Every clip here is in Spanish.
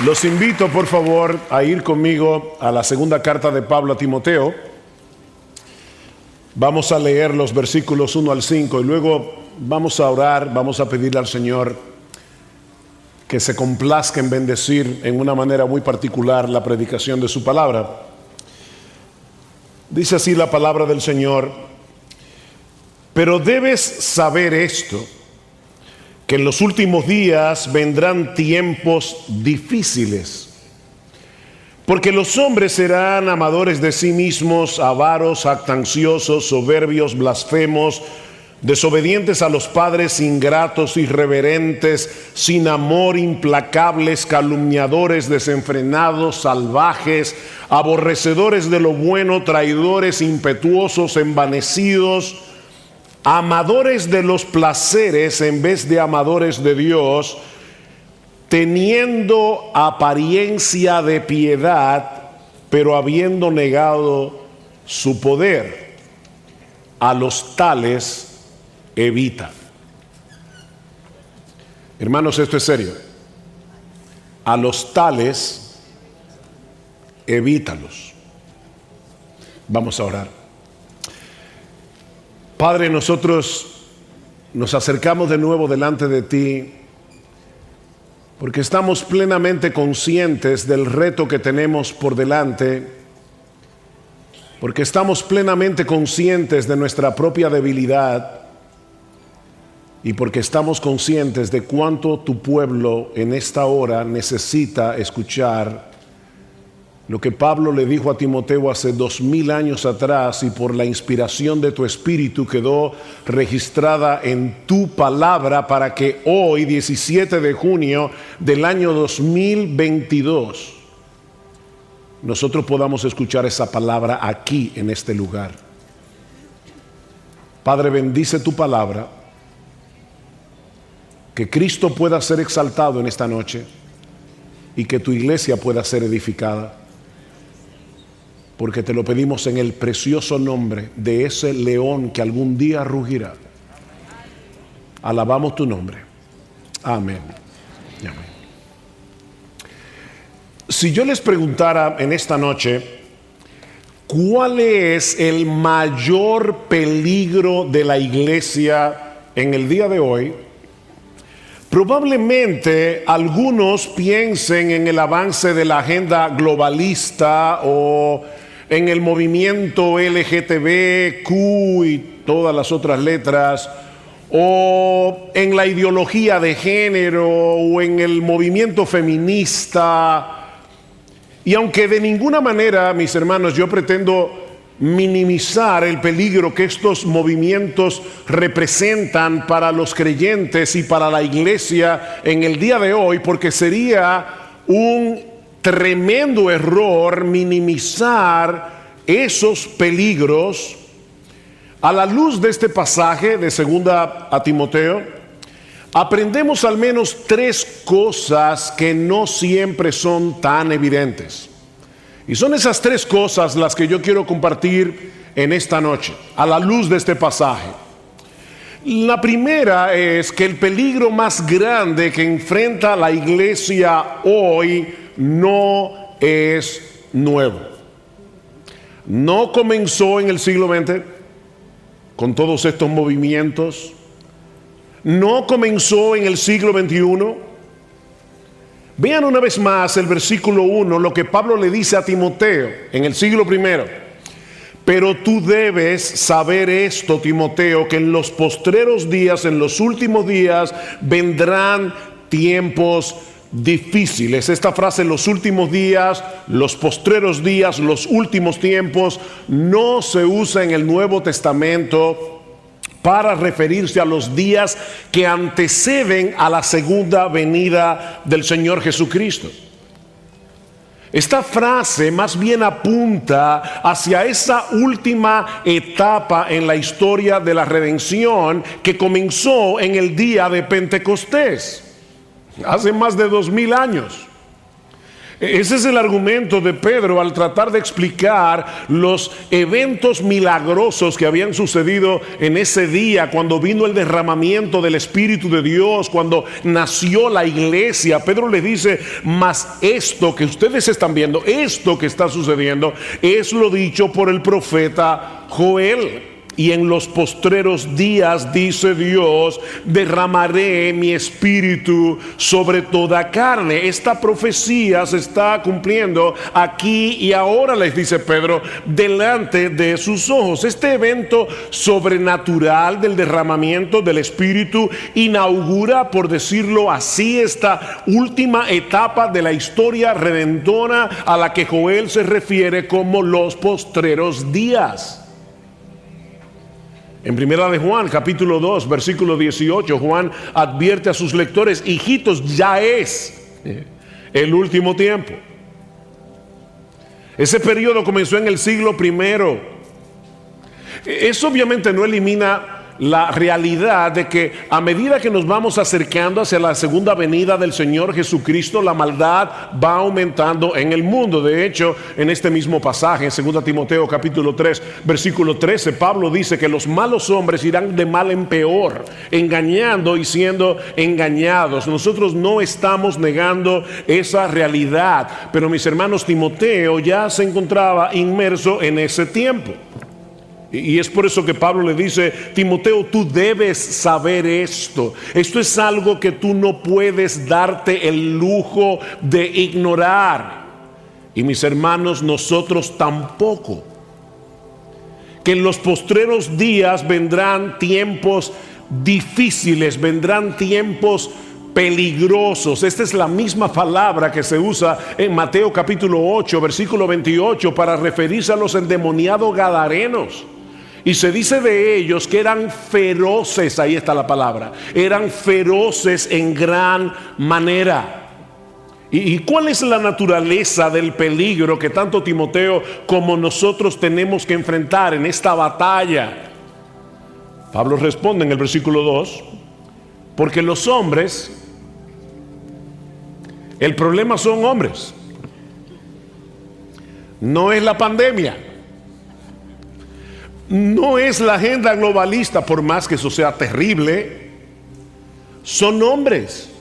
Los invito, por favor, a ir conmigo a la segunda carta de Pablo a Timoteo. Vamos a leer los versículos 1 al 5 y luego vamos a orar, vamos a pedirle al Señor que se complazca en bendecir en una manera muy particular la predicación de su palabra. Dice así la palabra del Señor: pero debes saber esto, que en los últimos días vendrán tiempos difíciles, porque los hombres serán amadores de sí mismos, avaros, jactanciosos, soberbios, blasfemos, desobedientes a los padres, ingratos, irreverentes, sin amor, implacables, calumniadores, desenfrenados, salvajes, aborrecedores de lo bueno, traidores, impetuosos, envanecidos, amadores de los placeres en vez de amadores de Dios, teniendo apariencia de piedad, pero habiendo negado su poder. A los tales evita. Hermanos, esto es serio. A los tales evítalos. Vamos a orar. Padre, nosotros nos acercamos de nuevo delante de ti porque estamos plenamente conscientes del reto que tenemos por delante, porque estamos plenamente conscientes de nuestra propia debilidad y porque estamos conscientes de cuánto tu pueblo en esta hora necesita escuchar lo que Pablo le dijo a Timoteo hace 2000 años atrás, y por la inspiración de tu Espíritu quedó registrada en tu palabra para que hoy, 17 de junio del año 2022, nosotros podamos escuchar esa palabra aquí en este lugar. Padre, bendice tu palabra, que Cristo pueda ser exaltado en esta noche y que tu iglesia pueda ser edificada. Porque te lo pedimos en el precioso nombre de ese león que algún día rugirá. Alabamos tu nombre. Amén. Amén. Si yo les preguntara en esta noche, ¿cuál es el mayor peligro de la iglesia en el día de hoy? Probablemente algunos piensen en el avance de la agenda globalista o en el movimiento LGTBQ y todas las otras letras, o en la ideología de género, o en el movimiento feminista. Y aunque de ninguna manera, mis hermanos, yo pretendo minimizar el peligro que estos movimientos representan para los creyentes y para la iglesia en el día de hoy, porque sería un tremendo error minimizar esos peligros. A la luz de este pasaje de segunda a Timoteo, aprendemos al menos tres cosas que no siempre son tan evidentes. Y son esas tres cosas las que yo quiero compartir en esta noche, a la luz de este pasaje. La primera es que el peligro más grande que enfrenta la iglesia hoy no es nuevo. No comenzó en el siglo XX con todos estos movimientos. No comenzó en el siglo XXI. Vean una vez más el versículo 1, lo que Pablo le dice a Timoteo en el siglo I. Pero tú debes saber esto, Timoteo, que en los postreros días, en los últimos días, vendrán tiempos difíciles. Esta frase, los últimos días, los postreros días, los últimos tiempos, no se usa en el Nuevo Testamento para referirse a los días que anteceden a la segunda venida del Señor Jesucristo. Esta frase más bien apunta hacia esa última etapa en la historia de la redención que comenzó en el día de Pentecostés, hace más de 2000 años. Ese es el argumento de Pedro al tratar de explicar los eventos milagrosos que habían sucedido en ese día, cuando vino el derramamiento del Espíritu de Dios, cuando nació la iglesia. Pedro le dice: mas esto que ustedes están viendo, esto que está sucediendo, es lo dicho por el profeta Joel. Y en los postreros días, dice Dios, derramaré mi espíritu sobre toda carne. Esta profecía se está cumpliendo aquí y ahora, les dice Pedro, delante de sus ojos. Este evento sobrenatural del derramamiento del espíritu inaugura, por decirlo así, esta última etapa de la historia redentora a la que Joel se refiere como los postreros días. En primera de Juan, capítulo 2, versículo 18, Juan advierte a sus lectores: hijitos, ya es el último tiempo. Ese periodo comenzó en el siglo I. Eso obviamente no elimina la realidad de que a medida que nos vamos acercando hacia la segunda venida del Señor Jesucristo, la maldad va aumentando en el mundo. De hecho, en este mismo pasaje, en 2 Timoteo capítulo 3, versículo 13, Pablo dice que los malos hombres irán de mal en peor, engañando y siendo engañados. Nosotros no estamos negando esa realidad, pero mis hermanos, Timoteo ya se encontraba inmerso en ese tiempo. Y es por eso que Pablo le dice: Timoteo, tú debes saber esto. Esto es algo que tú no puedes darte el lujo de ignorar. Y mis hermanos, nosotros tampoco. Que en los postreros días vendrán tiempos difíciles, vendrán tiempos peligrosos. Esta es la misma palabra que se usa en Mateo capítulo 8, versículo 28, para referirse a los endemoniados gadarenos. Y se dice de ellos que eran feroces, ahí está la palabra, eran feroces en gran manera. ¿Y cuál es la naturaleza del peligro que tanto Timoteo como nosotros tenemos que enfrentar en esta batalla? Pablo responde en el versículo 2: porque los hombres, el problema son hombres, no es la pandemia. No es la agenda globalista, por más que eso sea terrible. Son hombres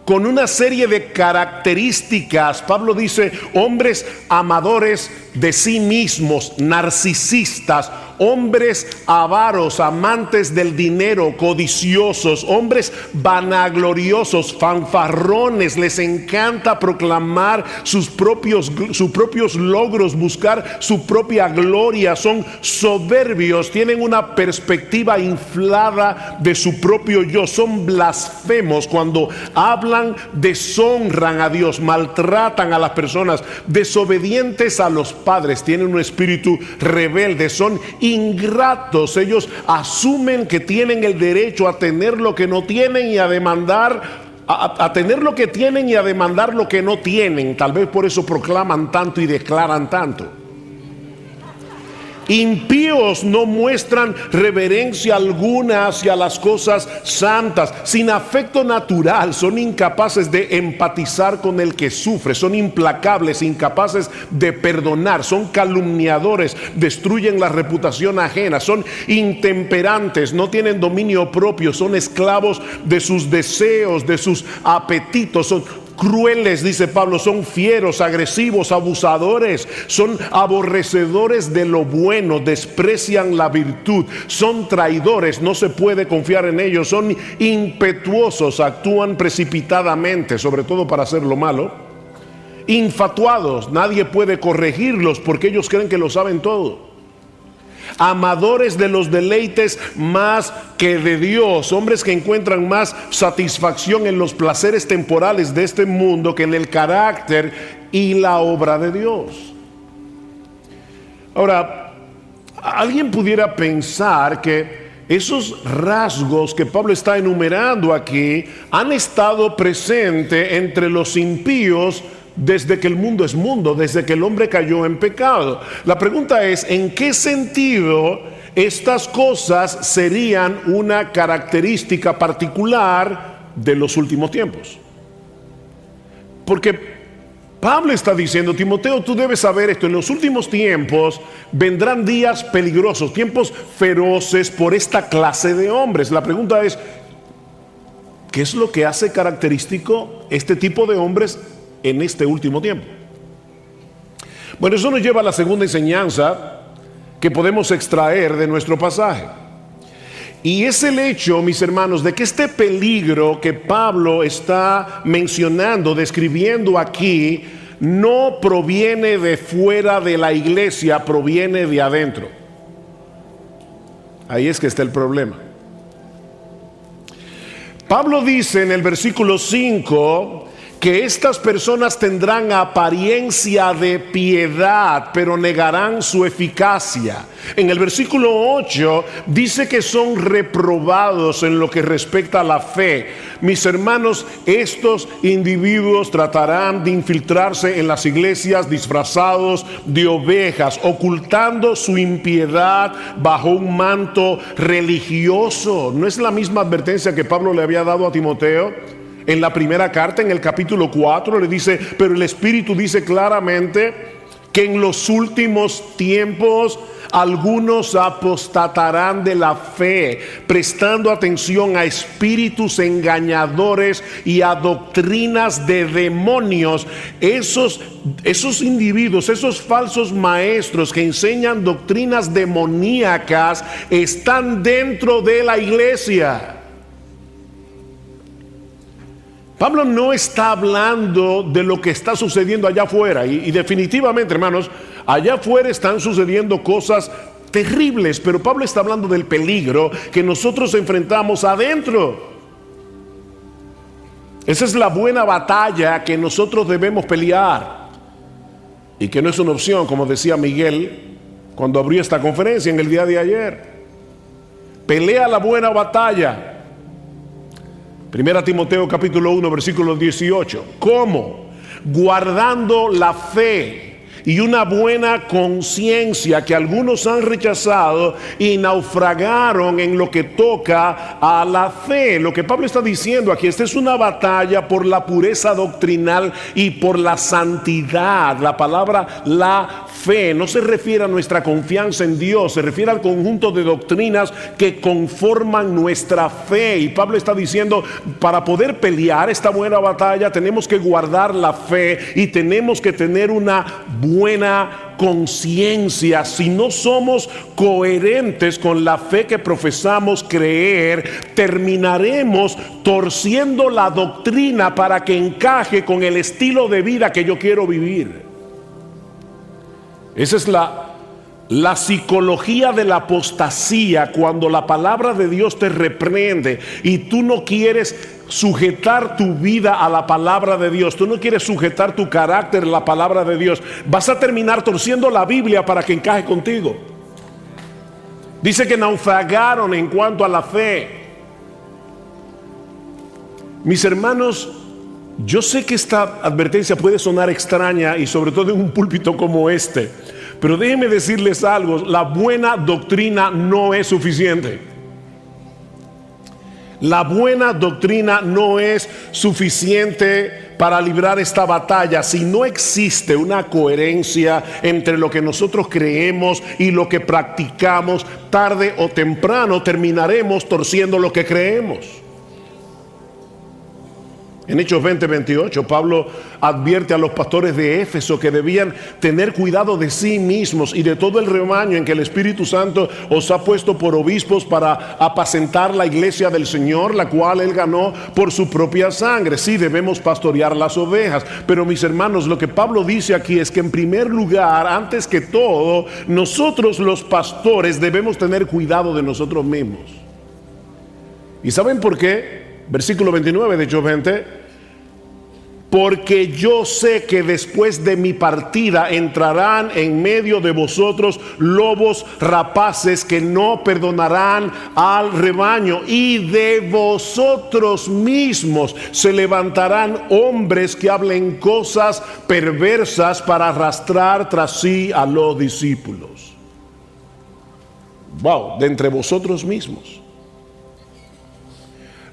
con una serie de características. Pablo dice: hombres amadores de sí mismos, narcisistas, hombres avaros, amantes del dinero, codiciosos, hombres vanagloriosos, fanfarrones. Les encanta proclamar sus propios logros, buscar su propia gloria. Son soberbios, tienen una perspectiva inflada de su propio yo. Son blasfemos. Cuando hablan, deshonran a Dios, maltratan a las personas, desobedientes a los padres, tienen un espíritu rebelde, son ingratos. Ellos asumen que tienen el derecho a tener lo que no tienen y a demandar, a tener lo que tienen y a demandar lo que no tienen. Tal vez por eso proclaman tanto y declaran tanto. Impíos no muestran reverencia alguna hacia las cosas santas, sin afecto natural. Son incapaces de empatizar con el que sufre, son implacables, incapaces de perdonar, son calumniadores, destruyen la reputación ajena, son intemperantes, no tienen dominio propio, son esclavos de sus deseos, de sus apetitos, son crueles, dice Pablo, son fieros, agresivos, abusadores, son aborrecedores de lo bueno, desprecian la virtud, son traidores, no se puede confiar en ellos, son impetuosos, actúan precipitadamente, sobre todo para hacer lo malo, infatuados, nadie puede corregirlos porque ellos creen que lo saben todo. Amadores de los deleites más que de Dios, hombres que encuentran más satisfacción en los placeres temporales de este mundo que en el carácter y la obra de Dios. Ahora, alguien pudiera pensar que esos rasgos que Pablo está enumerando aquí han estado presentes entre los impíos desde que el mundo es mundo, desde que el hombre cayó en pecado. La pregunta es: ¿en qué sentido estas cosas serían una característica particular de los últimos tiempos? Porque Pablo está diciendo, Timoteo, tú debes saber esto, en los últimos tiempos vendrán días peligrosos, tiempos feroces por esta clase de hombres. La pregunta es, ¿qué es lo que hace característico este tipo de hombres en este último tiempo? Bueno, eso nos lleva a la segunda enseñanza que podemos extraer de nuestro pasaje. Y es el hecho, mis hermanos, de que este peligro que Pablo está mencionando, describiendo aquí, no proviene de fuera de la iglesia, proviene de adentro. Ahí es que está el problema. Pablo dice en el versículo 5 que estas personas tendrán apariencia de piedad, pero negarán su eficacia. En el versículo 8 dice que son reprobados en lo que respecta a la fe. Mis hermanos, estos individuos tratarán de infiltrarse en las iglesias disfrazados de ovejas, ocultando su impiedad bajo un manto religioso. ¿No es la misma advertencia que Pablo le había dado a Timoteo? En la primera carta, en el capítulo 4, le dice, pero el Espíritu dice claramente que en los últimos tiempos algunos apostatarán de la fe, prestando atención a espíritus engañadores y a doctrinas de demonios. Esos individuos, esos falsos maestros que enseñan doctrinas demoníacas, están dentro de la iglesia. Pablo no está hablando de lo que está sucediendo allá afuera y definitivamente, hermanos, allá afuera están sucediendo cosas terribles, pero Pablo está hablando del peligro que nosotros enfrentamos adentro. Esa es la buena batalla que nosotros debemos pelear y que no es una opción, como decía Miguel cuando abrió esta conferencia en el día de ayer. Pelea la buena batalla. Primera Timoteo capítulo 1 versículo 18. ¿Cómo? Guardando la fe y una buena conciencia que algunos han rechazado y naufragaron en lo que toca a la fe. Lo que Pablo está diciendo aquí, esta es una batalla por la pureza doctrinal y por la santidad. La palabra la fe no se refiere a nuestra confianza en Dios, se refiere al conjunto de doctrinas que conforman nuestra fe. Y Pablo está diciendo, para poder pelear esta buena batalla tenemos que guardar la fe y tenemos que tener una buena conciencia. Si no somos coherentes con la fe que profesamos creer, terminaremos torciendo la doctrina para que encaje con el estilo de vida que yo quiero vivir. Esa es la psicología de la apostasía, cuando la palabra de Dios te reprende y tú no quieres sujetar tu vida a la palabra de Dios, tú no quieres sujetar tu carácter a la palabra de Dios, vas a terminar torciendo la Biblia para que encaje contigo. Dice que naufragaron en cuanto a la fe. Mis hermanos, yo sé que esta advertencia puede sonar extraña y sobre todo en un púlpito como este, pero déjenme decirles algo, la buena doctrina no es suficiente. La buena doctrina no es suficiente para librar esta batalla si no existe una coherencia entre lo que nosotros creemos y lo que practicamos. Tarde o temprano terminaremos torciendo lo que creemos. En Hechos 20:28, Pablo advierte a los pastores de Éfeso que debían tener cuidado de sí mismos y de todo el rebaño en que el Espíritu Santo os ha puesto por obispos para apacentar la iglesia del Señor, la cual Él ganó por su propia sangre. Sí, debemos pastorear las ovejas, pero mis hermanos, lo que Pablo dice aquí es que en primer lugar, antes que todo, nosotros los pastores debemos tener cuidado de nosotros mismos. ¿Y saben por qué? Versículo 29 de Hechos 20. Porque yo sé que después de mi partida entrarán en medio de vosotros lobos rapaces que no perdonarán al rebaño, y de vosotros mismos se levantarán hombres que hablen cosas perversas para arrastrar tras sí a los discípulos. Wow, de entre vosotros mismos.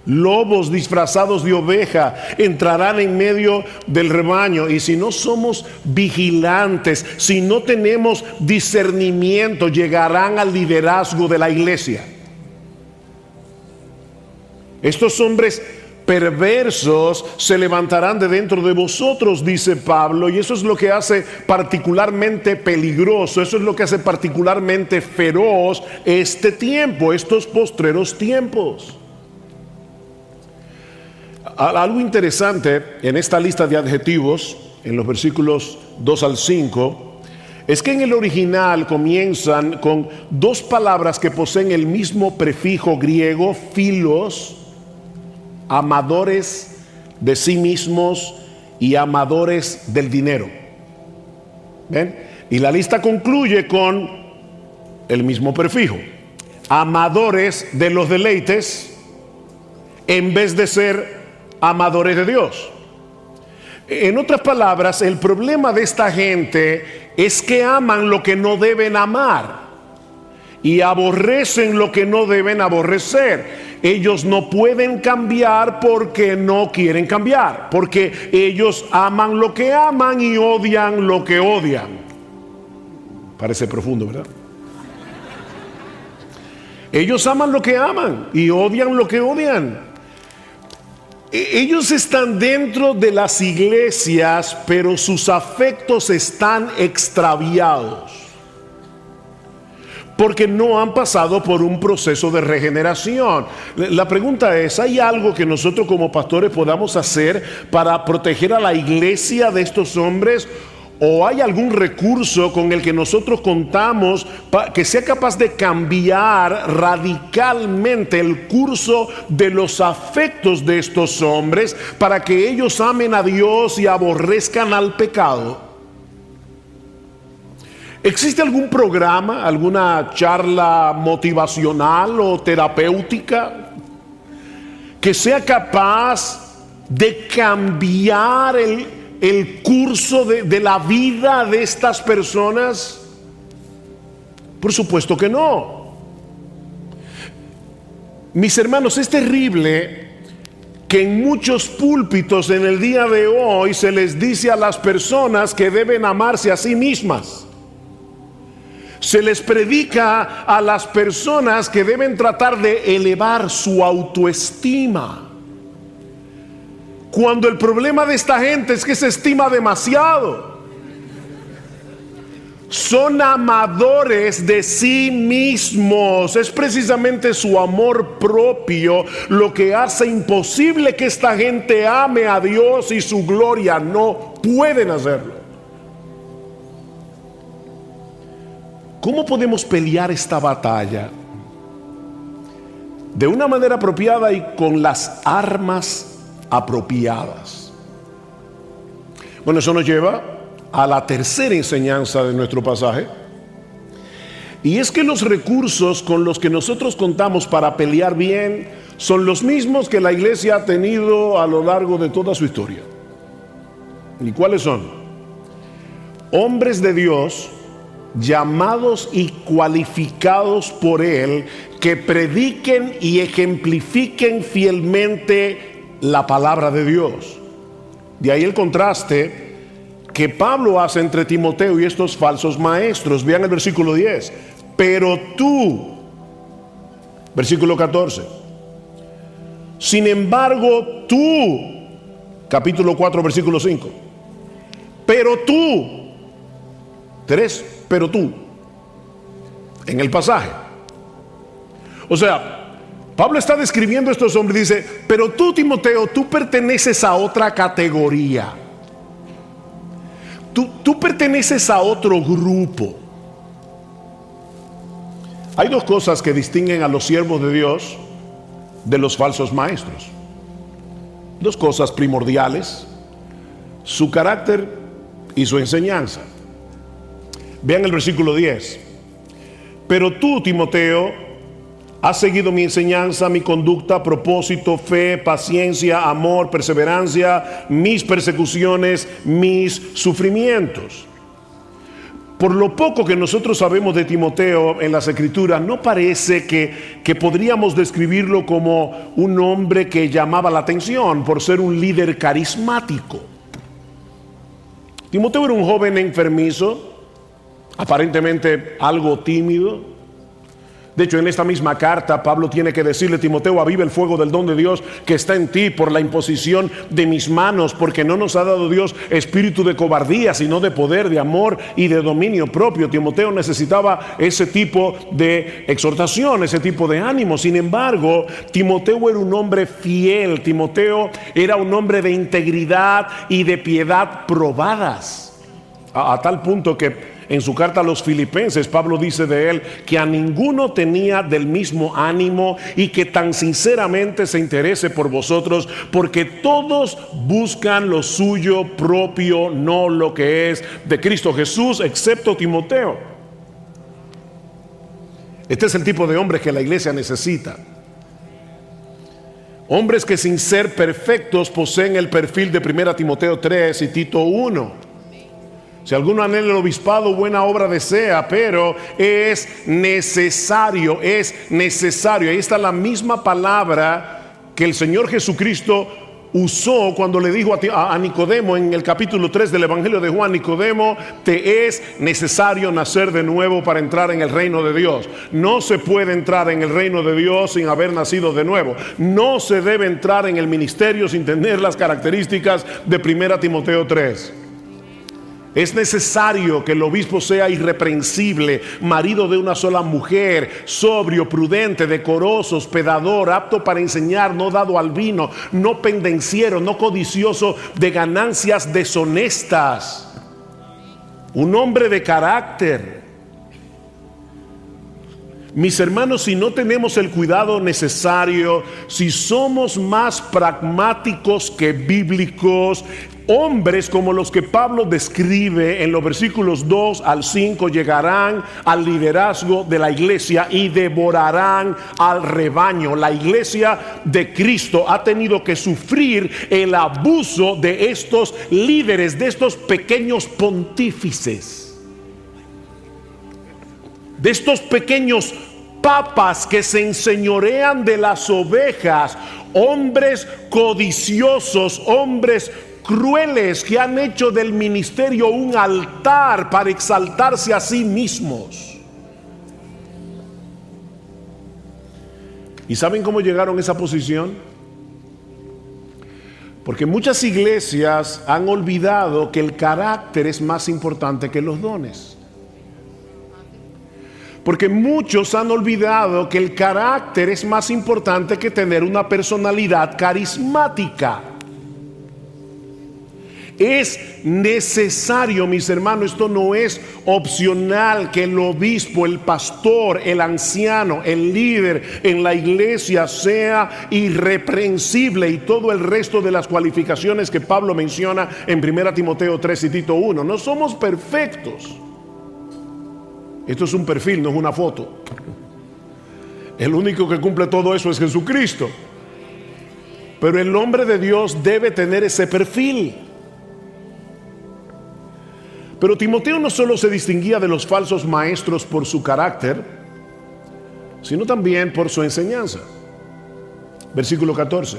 Lobos disfrazados de oveja entrarán en medio del rebaño. Y si no somos vigilantes, si no tenemos discernimiento, llegarán al liderazgo de la iglesia. Estos hombres perversos se levantarán de dentro de vosotros, dice Pablo, y eso es lo que hace particularmente peligroso, eso es lo que hace particularmente feroz este tiempo, estos postreros tiempos. Algo interesante en esta lista de adjetivos, en los versículos 2 al 5, es que en el original comienzan con dos palabras que poseen el mismo prefijo griego, philos, amadores de sí mismos y amadores del dinero. ¿Ven? Y la lista concluye con el mismo prefijo, amadores de los deleites en vez de ser amadores de Dios. En otras palabras, el problema de esta gente es que aman lo que no deben amar y aborrecen lo que no deben aborrecer. Ellos no pueden cambiar porque no quieren cambiar, porque ellos aman lo que aman y odian lo que odian. Parece profundo, ¿verdad? Ellos aman lo que aman y odian lo que odian. Ellos están dentro de las iglesias, pero sus afectos están extraviados, porque no han pasado por un proceso de regeneración. La pregunta es, ¿hay algo que nosotros como pastores podamos hacer para proteger a la iglesia de estos hombres? ¿O hay algún recurso con el que nosotros contamos que sea capaz de cambiar radicalmente el curso de los afectos de estos hombres para que ellos amen a Dios y aborrezcan al pecado? ¿Existe algún programa, alguna charla motivacional o terapéutica que sea capaz de cambiar el curso de la vida de estas personas? Por supuesto que no. Mis hermanos, es terrible que en muchos púlpitos en el día de hoy se les dice a las personas que deben amarse a sí mismas. Se les predica a las personas que deben tratar de elevar su autoestima, cuando el problema de esta gente es que se estima demasiado. Son amadores de sí mismos. Es precisamente su amor propio lo que hace imposible que esta gente ame a Dios y su gloria. No pueden hacerlo. ¿Cómo podemos pelear esta batalla? De una manera apropiada y con las armas apropiadas. Bueno, eso nos lleva a la tercera enseñanza de nuestro pasaje, y es que los recursos con los que nosotros contamos para pelear bien son los mismos que la iglesia ha tenido a lo largo de toda su historia. ¿Y cuáles son? Hombres de Dios llamados y cualificados por Él, que prediquen y ejemplifiquen fielmente la palabra de Dios. De ahí el contraste que Pablo hace entre Timoteo y estos falsos maestros. Vean el versículo 10. Pero tú, versículo 14. Sin embargo, tú, capítulo 4, versículo 5. Pero tú, 3, pero tú, en el pasaje. O sea, Pablo está describiendo a estos hombres y dice, pero tú, Timoteo, tú perteneces a otra categoría. Tú perteneces a otro grupo. Hay dos cosas que distinguen a los siervos de Dios de los falsos maestros. Dos cosas primordiales: su carácter y su enseñanza. Vean el versículo 10. Pero tú, Timoteo, has seguido mi enseñanza, mi conducta, propósito, fe, paciencia, amor, perseverancia, mis persecuciones, mis sufrimientos. por lo poco que nosotros sabemos de Timoteo en las Escrituras, no parece que podríamos describirlo como un hombre que llamaba la atención por ser un líder carismático. Timoteo era un joven enfermizo, aparentemente algo tímido. De hecho, en esta misma carta, Pablo tiene que decirle: Timoteo, aviva el fuego del don de Dios que está en ti por la imposición de mis manos, porque no nos ha dado Dios espíritu de cobardía, sino de poder, de amor y de dominio propio. Timoteo necesitaba ese tipo de exhortación, ese tipo de ánimo. Sin embargo, Timoteo era un hombre fiel. Timoteo era un hombre de integridad y de piedad probadas, a tal punto que en su carta a los Filipenses, Pablo dice de él que a ninguno tenía del mismo ánimo y que tan sinceramente se interese por vosotros, porque todos buscan lo suyo propio, no lo que es de Cristo Jesús, excepto Timoteo. Este es el tipo de hombres que la iglesia necesita. Hombres que sin ser perfectos poseen el perfil de 1 Timoteo 3 y Tito 1. Si alguno anhela el obispado, buena obra desea, pero es necesario. Ahí está la misma palabra que el Señor Jesucristo usó cuando le dijo a Nicodemo en el capítulo 3 del Evangelio de Juan: Nicodemo, te es necesario nacer de nuevo para entrar en el reino de Dios. No se puede entrar en el reino de Dios sin haber nacido de nuevo. No se debe entrar en el ministerio sin tener las características de 1 Timoteo 3. Es necesario que el obispo sea irreprensible, marido de una sola mujer, sobrio, prudente, decoroso, hospedador, apto para enseñar, no dado al vino, no pendenciero, no codicioso de ganancias deshonestas. Un hombre de carácter. Mis hermanos, si no tenemos el cuidado necesario, si somos más pragmáticos que bíblicos, hombres como los que Pablo describe en los versículos 2 al 5 llegarán al liderazgo de la iglesia y devorarán al rebaño. La iglesia de Cristo ha tenido que sufrir el abuso de estos líderes, de estos pequeños pontífices, de estos pequeños papas que se enseñorean de las ovejas, hombres codiciosos, hombres crueles que han hecho del ministerio un altar para exaltarse a sí mismos. ¿Y saben cómo llegaron a esa posición? Porque muchas iglesias han olvidado que el carácter es más importante que los dones. Porque muchos han olvidado que el carácter es más importante que tener una personalidad carismática. Es necesario, mis hermanos, esto no es opcional, que el obispo, el pastor, el anciano, el líder en la iglesia sea irreprensible y todo el resto de las cualificaciones que Pablo menciona en 1 Timoteo 3 y Tito 1. No somos perfectos. Esto es un perfil, no es una foto. El único que cumple todo eso es Jesucristo. Pero el hombre de Dios debe tener ese perfil. Pero Timoteo no solo se distinguía de los falsos maestros por su carácter, sino también por su enseñanza. Versículo 14.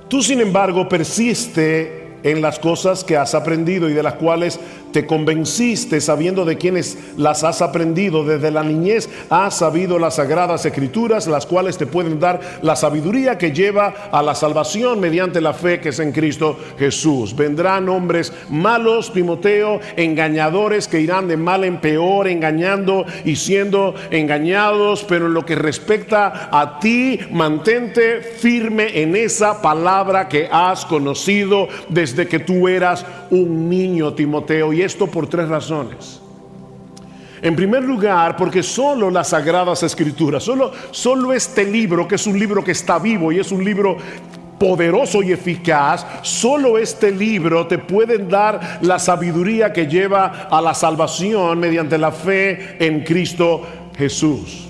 Tú, sin embargo, persiste en las cosas que has aprendido y de las cuales te convenciste, sabiendo de quienes las has aprendido. Desde la niñez has sabido las sagradas escrituras, las cuales te pueden dar la sabiduría que lleva a la salvación mediante la fe que es en Cristo Jesús. Vendrán hombres malos, Timoteo, engañadores, que irán de mal en peor, engañando y siendo engañados. Pero en lo que respecta a ti, mantente firme en esa palabra que has conocido desde que tú eras un niño, Timoteo. Y esto por 3 razones. En primer lugar, porque solo las sagradas escrituras, solo este libro, que es un libro que está vivo y es un libro poderoso y eficaz, solo este libro te puede dar la sabiduría que lleva a la salvación mediante la fe en Cristo Jesús.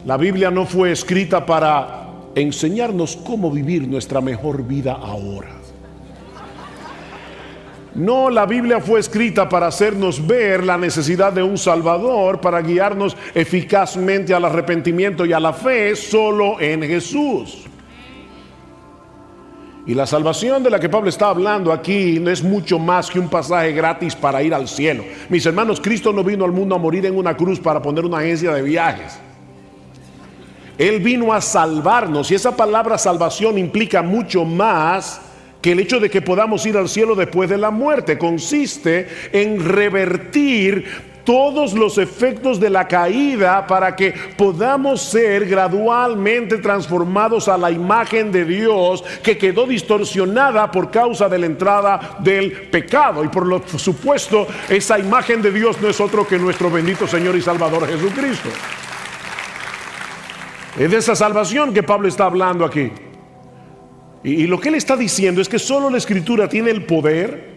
La Biblia no fue escrita para enseñarnos cómo vivir nuestra mejor vida ahora. No, la Biblia fue escrita para hacernos ver la necesidad de un Salvador, para guiarnos eficazmente al arrepentimiento y a la fe solo en Jesús. Y la salvación de la que Pablo está hablando aquí no es mucho más que un pasaje gratis para ir al cielo. Mis hermanos, Cristo no vino al mundo a morir en una cruz para poner una agencia de viajes. Él vino a salvarnos, y esa palabra salvación implica mucho más que el hecho de que podamos ir al cielo después de la muerte. Consiste en revertir todos los efectos de la caída para que podamos ser gradualmente transformados a la imagen de Dios que quedó distorsionada por causa de la entrada del pecado. Y por lo supuesto, esa imagen de Dios no es otro que nuestro bendito Señor y Salvador Jesucristo. Es de esa salvación que Pablo está hablando aquí. Y lo que él está diciendo es que solo la Escritura tiene el poder.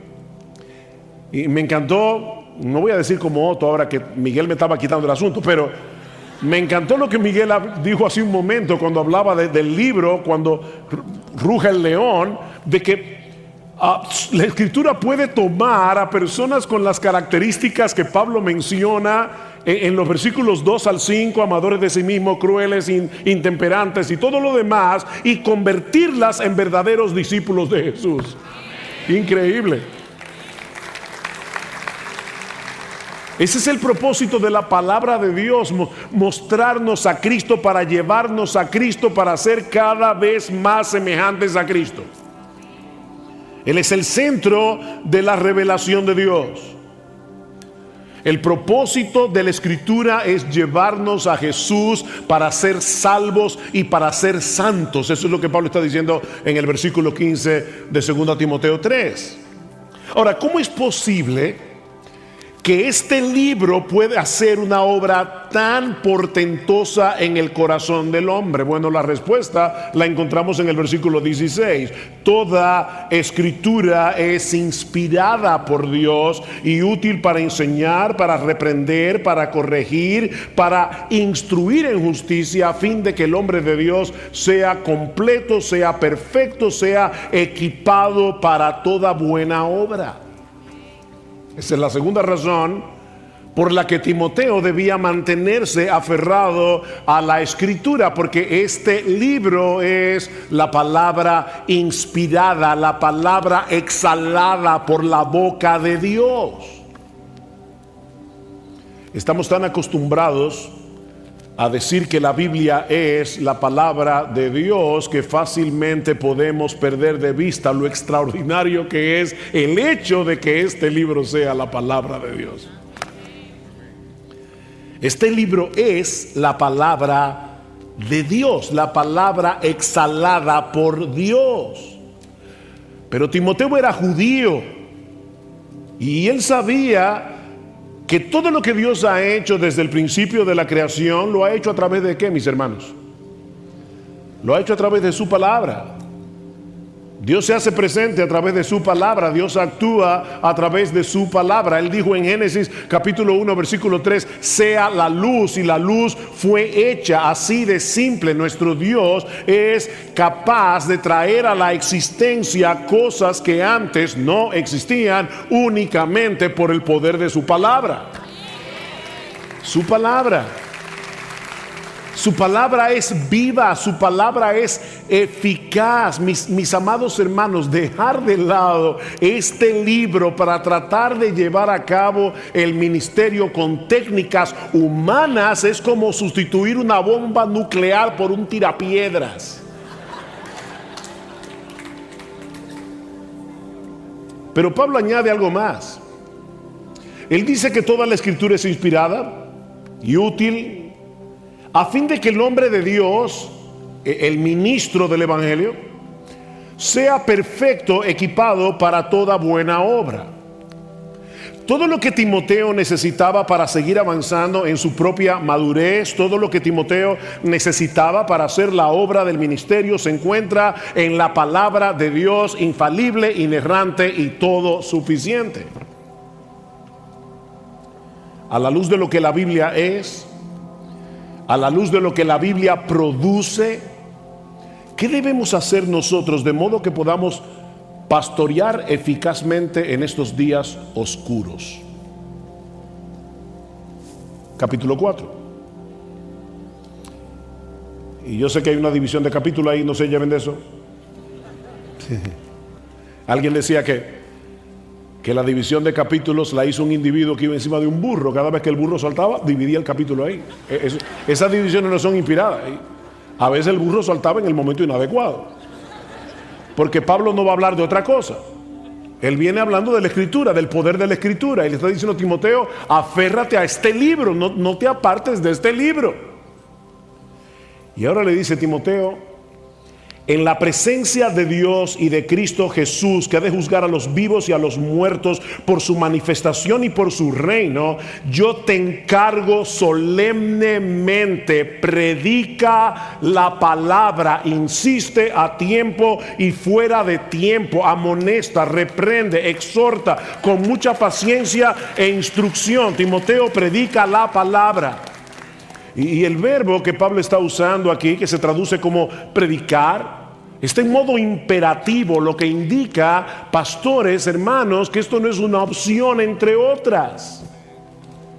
Y me encantó, no voy a decir como Otto ahora que Miguel me estaba quitando el asunto, pero me encantó lo que Miguel dijo hace un momento cuando hablaba del libro, cuando ruge el león, de que la Escritura puede tomar a personas con las características que Pablo menciona en los versículos 2 al 5, amadores de sí mismos, crueles, intemperantes y todo lo demás, y convertirlas en verdaderos discípulos de Jesús. Increíble. Ese es el propósito de la palabra de Dios, mostrarnos a Cristo, para llevarnos a Cristo, para ser cada vez más semejantes a Cristo. Él es el centro de la revelación de Dios. El propósito de la Escritura es llevarnos a Jesús para ser salvos y para ser santos. Eso es lo que Pablo está diciendo en el versículo 15 de 2 Timoteo 3. Ahora, ¿cómo es posible que este libro puede hacer una obra tan portentosa en el corazón del hombre? Bueno, la respuesta la encontramos en el versículo 16. Toda escritura es inspirada por Dios y útil para enseñar, para reprender, para corregir, para instruir en justicia, a fin de que el hombre de Dios sea completo, sea perfecto, sea equipado para toda buena obra. Esa es la segunda razón por la que Timoteo debía mantenerse aferrado a la Escritura, porque este libro es la palabra inspirada, la palabra exhalada por la boca de Dios. Estamos tan acostumbrados a decir que la Biblia es la palabra de Dios que fácilmente podemos perder de vista lo extraordinario que es el hecho de que este libro sea la palabra de Dios. Este libro es la palabra de Dios, la palabra exhalada por Dios. Pero Timoteo era judío y él sabía que todo lo que Dios ha hecho desde el principio de la creación, lo ha hecho a través de ¿qué, mis hermanos? Lo ha hecho a través de su palabra. Dios se hace presente a través de su palabra. Dios actúa a través de su palabra. Él dijo en Génesis capítulo 1 versículo 3: sea la luz, y la luz fue hecha. Así de simple. Nuestro Dios es capaz de traer a la existencia cosas que antes no existían, únicamente por el poder de su palabra. Su palabra. Su palabra es viva, su palabra es eficaz. Mis amados hermanos, dejar de lado este libro para tratar de llevar a cabo el ministerio con técnicas humanas es como sustituir una bomba nuclear por un tirapiedras. Pero Pablo añade algo más. Él dice que toda la Escritura es inspirada y útil a fin de que el hombre de Dios, el ministro del Evangelio, sea perfecto, equipado para toda buena obra. Todo lo que Timoteo necesitaba para seguir avanzando en su propia madurez, todo lo que Timoteo necesitaba para hacer la obra del ministerio, se encuentra en la palabra de Dios, infalible, inerrante y todo suficiente. A la luz de lo que la Biblia es, a la luz de lo que la Biblia produce, ¿qué debemos hacer nosotros de modo que podamos pastorear eficazmente en estos días oscuros. Capítulo 4. Y yo sé que hay una división de capítulos ahí, no se lleven de eso. Alguien decía que la división de capítulos la hizo un individuo que iba encima de un burro. Cada vez que el burro saltaba, dividía el capítulo ahí. Esas divisiones no son inspiradas. A veces el burro saltaba en el momento inadecuado. Porque Pablo no va a hablar de otra cosa. Él viene hablando de la Escritura, del poder de la Escritura. Y le está diciendo a Timoteo, aférrate a este libro, no te apartes de este libro. Y ahora le dice Timoteo, en la presencia de Dios y de Cristo Jesús, que ha de juzgar a los vivos y a los muertos por su manifestación y por su reino, yo te encargo solemnemente, predica la palabra, insiste a tiempo y fuera de tiempo, amonesta, reprende, exhorta con mucha paciencia e instrucción. Timoteo, predica la palabra. Y el verbo que Pablo está usando aquí, que se traduce como predicar, está en modo imperativo, lo que indica, pastores, hermanos, que esto no es una opción entre otras.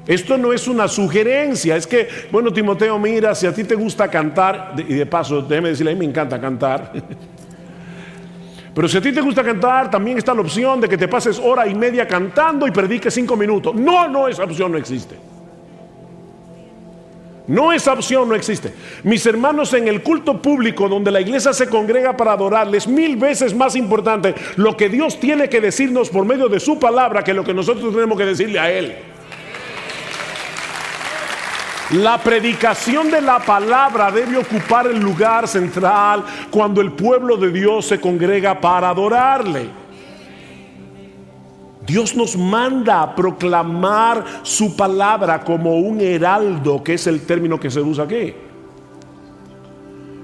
Esto no es una sugerencia. Es que, bueno, Timoteo, mira, si a ti te gusta cantar, y de paso, déjeme decirle, a mí me encanta cantar. Pero si a ti te gusta cantar, también está la opción de que te pases hora y media cantando y prediques 5 minutos. No, esa opción no existe. No, esa opción no existe. Mis hermanos, en el culto público donde la iglesia se congrega para adorarle, es 1000 veces más importante lo que Dios tiene que decirnos por medio de su palabra que lo que nosotros tenemos que decirle a Él. La predicación de la palabra debe ocupar el lugar central cuando el pueblo de Dios se congrega para adorarle. Dios nos manda a proclamar su palabra como un heraldo, que es el término que se usa aquí.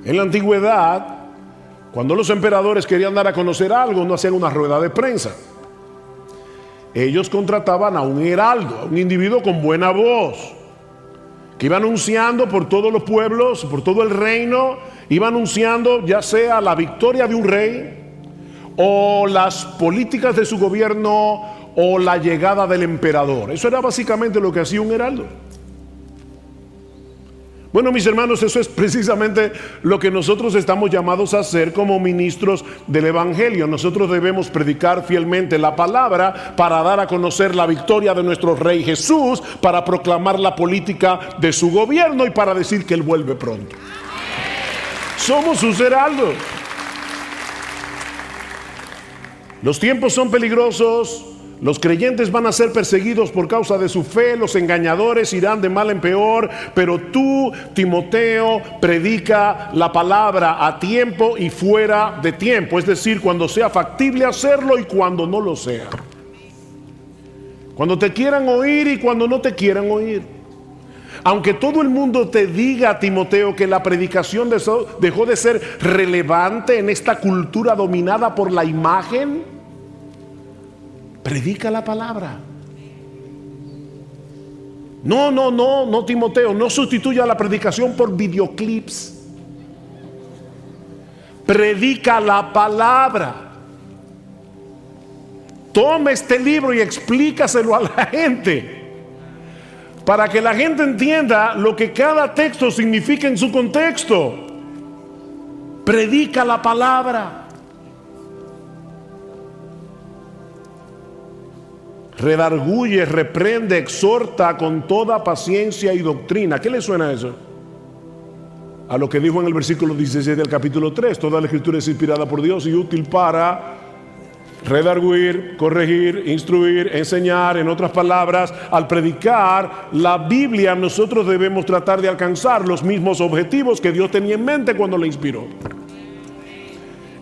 En la antigüedad, cuando los emperadores querían dar a conocer algo, no hacían una rueda de prensa. Ellos contrataban a un heraldo, a un individuo con buena voz, que iba anunciando por todos los pueblos, por todo el reino, iba anunciando ya sea la victoria de un rey, o las políticas de su gobierno, o la llegada del emperador. Eso era básicamente lo que hacía un heraldo. Bueno, mis hermanos, eso es precisamente lo que nosotros estamos llamados a hacer como ministros del Evangelio. Nosotros debemos predicar fielmente la palabra para dar a conocer la victoria de nuestro Rey Jesús, para proclamar la política de su gobierno y para decir que Él vuelve pronto. Somos sus heraldos. Los tiempos son peligrosos, los creyentes van a ser perseguidos por causa de su fe, los engañadores irán de mal en peor, pero tú, Timoteo, predica la palabra a tiempo y fuera de tiempo, es decir, cuando sea factible hacerlo y cuando no lo sea. Cuando te quieran oír y cuando no te quieran oír. Aunque todo el mundo te diga, Timoteo, que la predicación dejó de ser relevante en esta cultura dominada por la imagen, predica la palabra. No, Timoteo, no sustituya la predicación por videoclips. Predica la palabra. Toma este libro y explícaselo a la gente, para que la gente entienda lo que cada texto significa en su contexto. Predica la palabra. Redarguye, reprende, exhorta con toda paciencia y doctrina. ¿Qué le suena a eso? A lo que dijo en el versículo 16 del capítulo 3. Toda la escritura es inspirada por Dios y útil para redarguir, corregir, instruir, enseñar. En otras palabras, al predicar la Biblia, nosotros debemos tratar de alcanzar los mismos objetivos que Dios tenía en mente cuando la inspiró.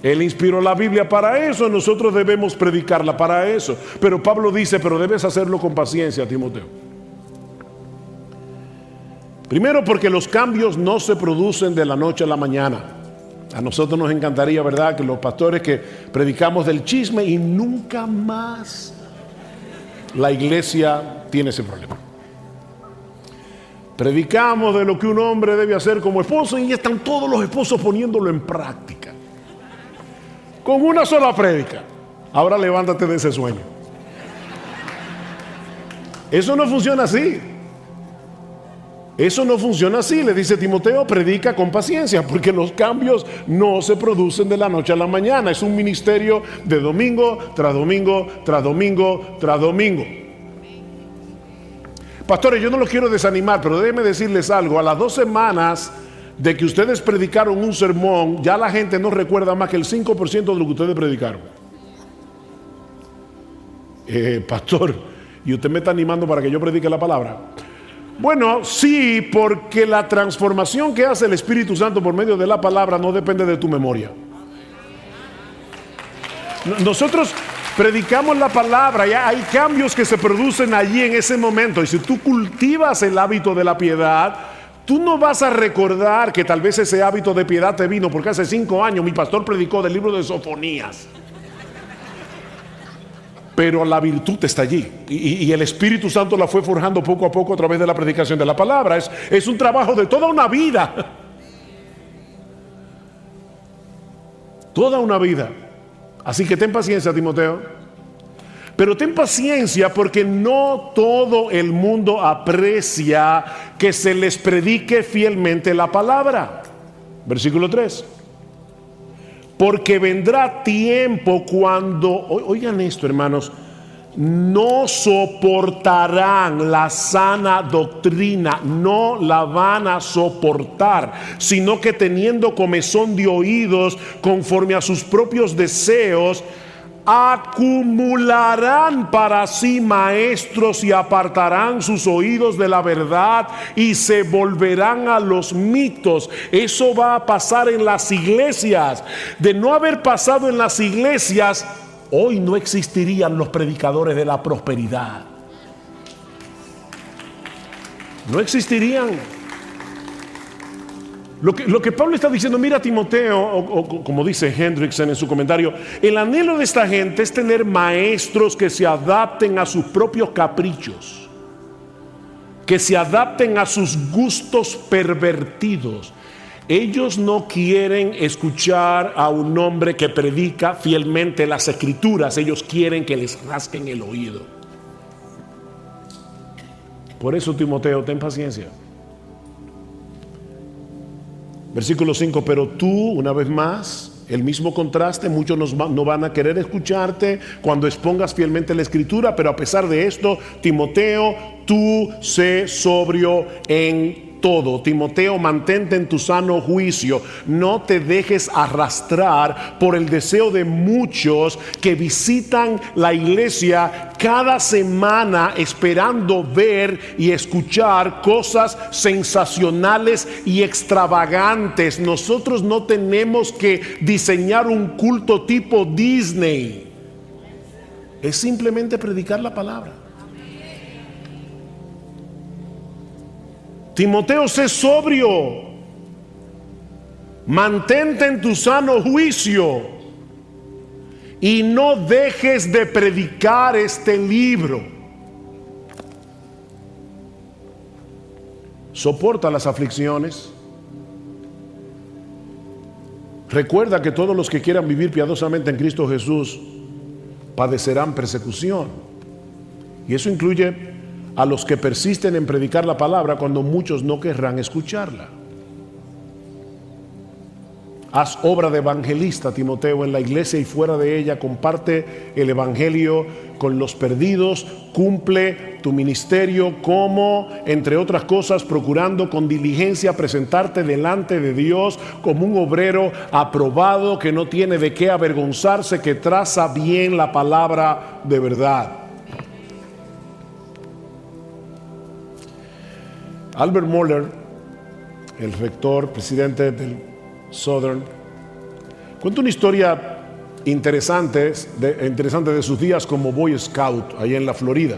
Él inspiró la Biblia para eso, nosotros debemos predicarla para eso. Pero Pablo dice, pero debes hacerlo con paciencia, Timoteo. Primero, porque los cambios no se producen de la noche a la mañana. A nosotros nos encantaría, ¿verdad?, que los pastores que predicamos del chisme y nunca más la iglesia tiene ese problema. Predicamos de lo que un hombre debe hacer como esposo y están todos los esposos poniéndolo en práctica. Con una sola prédica. Ahora levántate de ese sueño. Eso no funciona así. Eso no funciona así. Le dice Timoteo, predica con paciencia, porque los cambios no se producen de la noche a la mañana. Es un ministerio de domingo tras domingo, tras domingo, tras domingo. Pastores, yo no los quiero desanimar, pero déjenme decirles algo. A las 2 semanas de que ustedes predicaron un sermón, ya la gente no recuerda más que el 5% de lo que ustedes predicaron. Pastor, ¿y usted me está animando para que yo predique la palabra? Bueno, sí, porque la transformación que hace el Espíritu Santo por medio de la palabra no depende de tu memoria. Nosotros predicamos la palabra, ya hay cambios que se producen allí en ese momento. Y si tú cultivas el hábito de la piedad, tú no vas a recordar que tal vez ese hábito de piedad te vino porque hace 5 años mi pastor predicó del libro de Sofonías. Pero la virtud está allí y el Espíritu Santo la fue forjando poco a poco a través de la predicación de la palabra. Es un trabajo de toda una vida. Toda una vida. Así que ten paciencia, Timoteo. Pero ten paciencia porque no todo el mundo aprecia que se les predique fielmente la palabra. Versículo 3. Porque vendrá tiempo cuando, oigan esto, hermanos, no soportarán la sana doctrina, no la van a soportar, sino que teniendo comezón de oídos conforme a sus propios deseos, acumularán para sí maestros y apartarán sus oídos de la verdad y se volverán a los mitos. Eso va a pasar en las iglesias. De no haber pasado en las iglesias, hoy no existirían los predicadores de la prosperidad. No existirían. Lo que Pablo está diciendo, mira Timoteo, o como dice Hendrickson en su comentario, el anhelo de esta gente es tener maestros que se adapten a sus propios caprichos, que se adapten a sus gustos pervertidos. Ellos no quieren escuchar a un hombre que predica fielmente las escrituras, ellos quieren que les rasquen el oído. Por eso, Timoteo, ten paciencia. Versículo 5, pero tú, una vez más, el mismo contraste, muchos no van a querer escucharte cuando expongas fielmente la escritura, pero a pesar de esto, Timoteo, tú sé sobrio en todo. Timoteo, mantente en tu sano juicio, no te dejes arrastrar por el deseo de muchos que visitan la iglesia cada semana esperando ver y escuchar cosas sensacionales y extravagantes. Nosotros no tenemos que diseñar un culto tipo Disney, es simplemente predicar la palabra. Timoteo, sé sobrio, mantente en tu sano juicio y no dejes de predicar este libro. Soporta las aflicciones. Recuerda que todos los que quieran vivir piadosamente en Cristo Jesús padecerán persecución. Y eso incluye a los que persisten en predicar la palabra cuando muchos no querrán escucharla. Haz obra de evangelista, Timoteo, en la iglesia y fuera de ella. Comparte el evangelio con los perdidos. Cumple tu ministerio como, entre otras cosas, procurando con diligencia presentarte delante de Dios como un obrero aprobado que no tiene de qué avergonzarse, que traza bien la palabra de verdad. Albert Mohler, el rector, presidente del Southern, cuenta una historia interesante de sus días como Boy Scout allá en la Florida.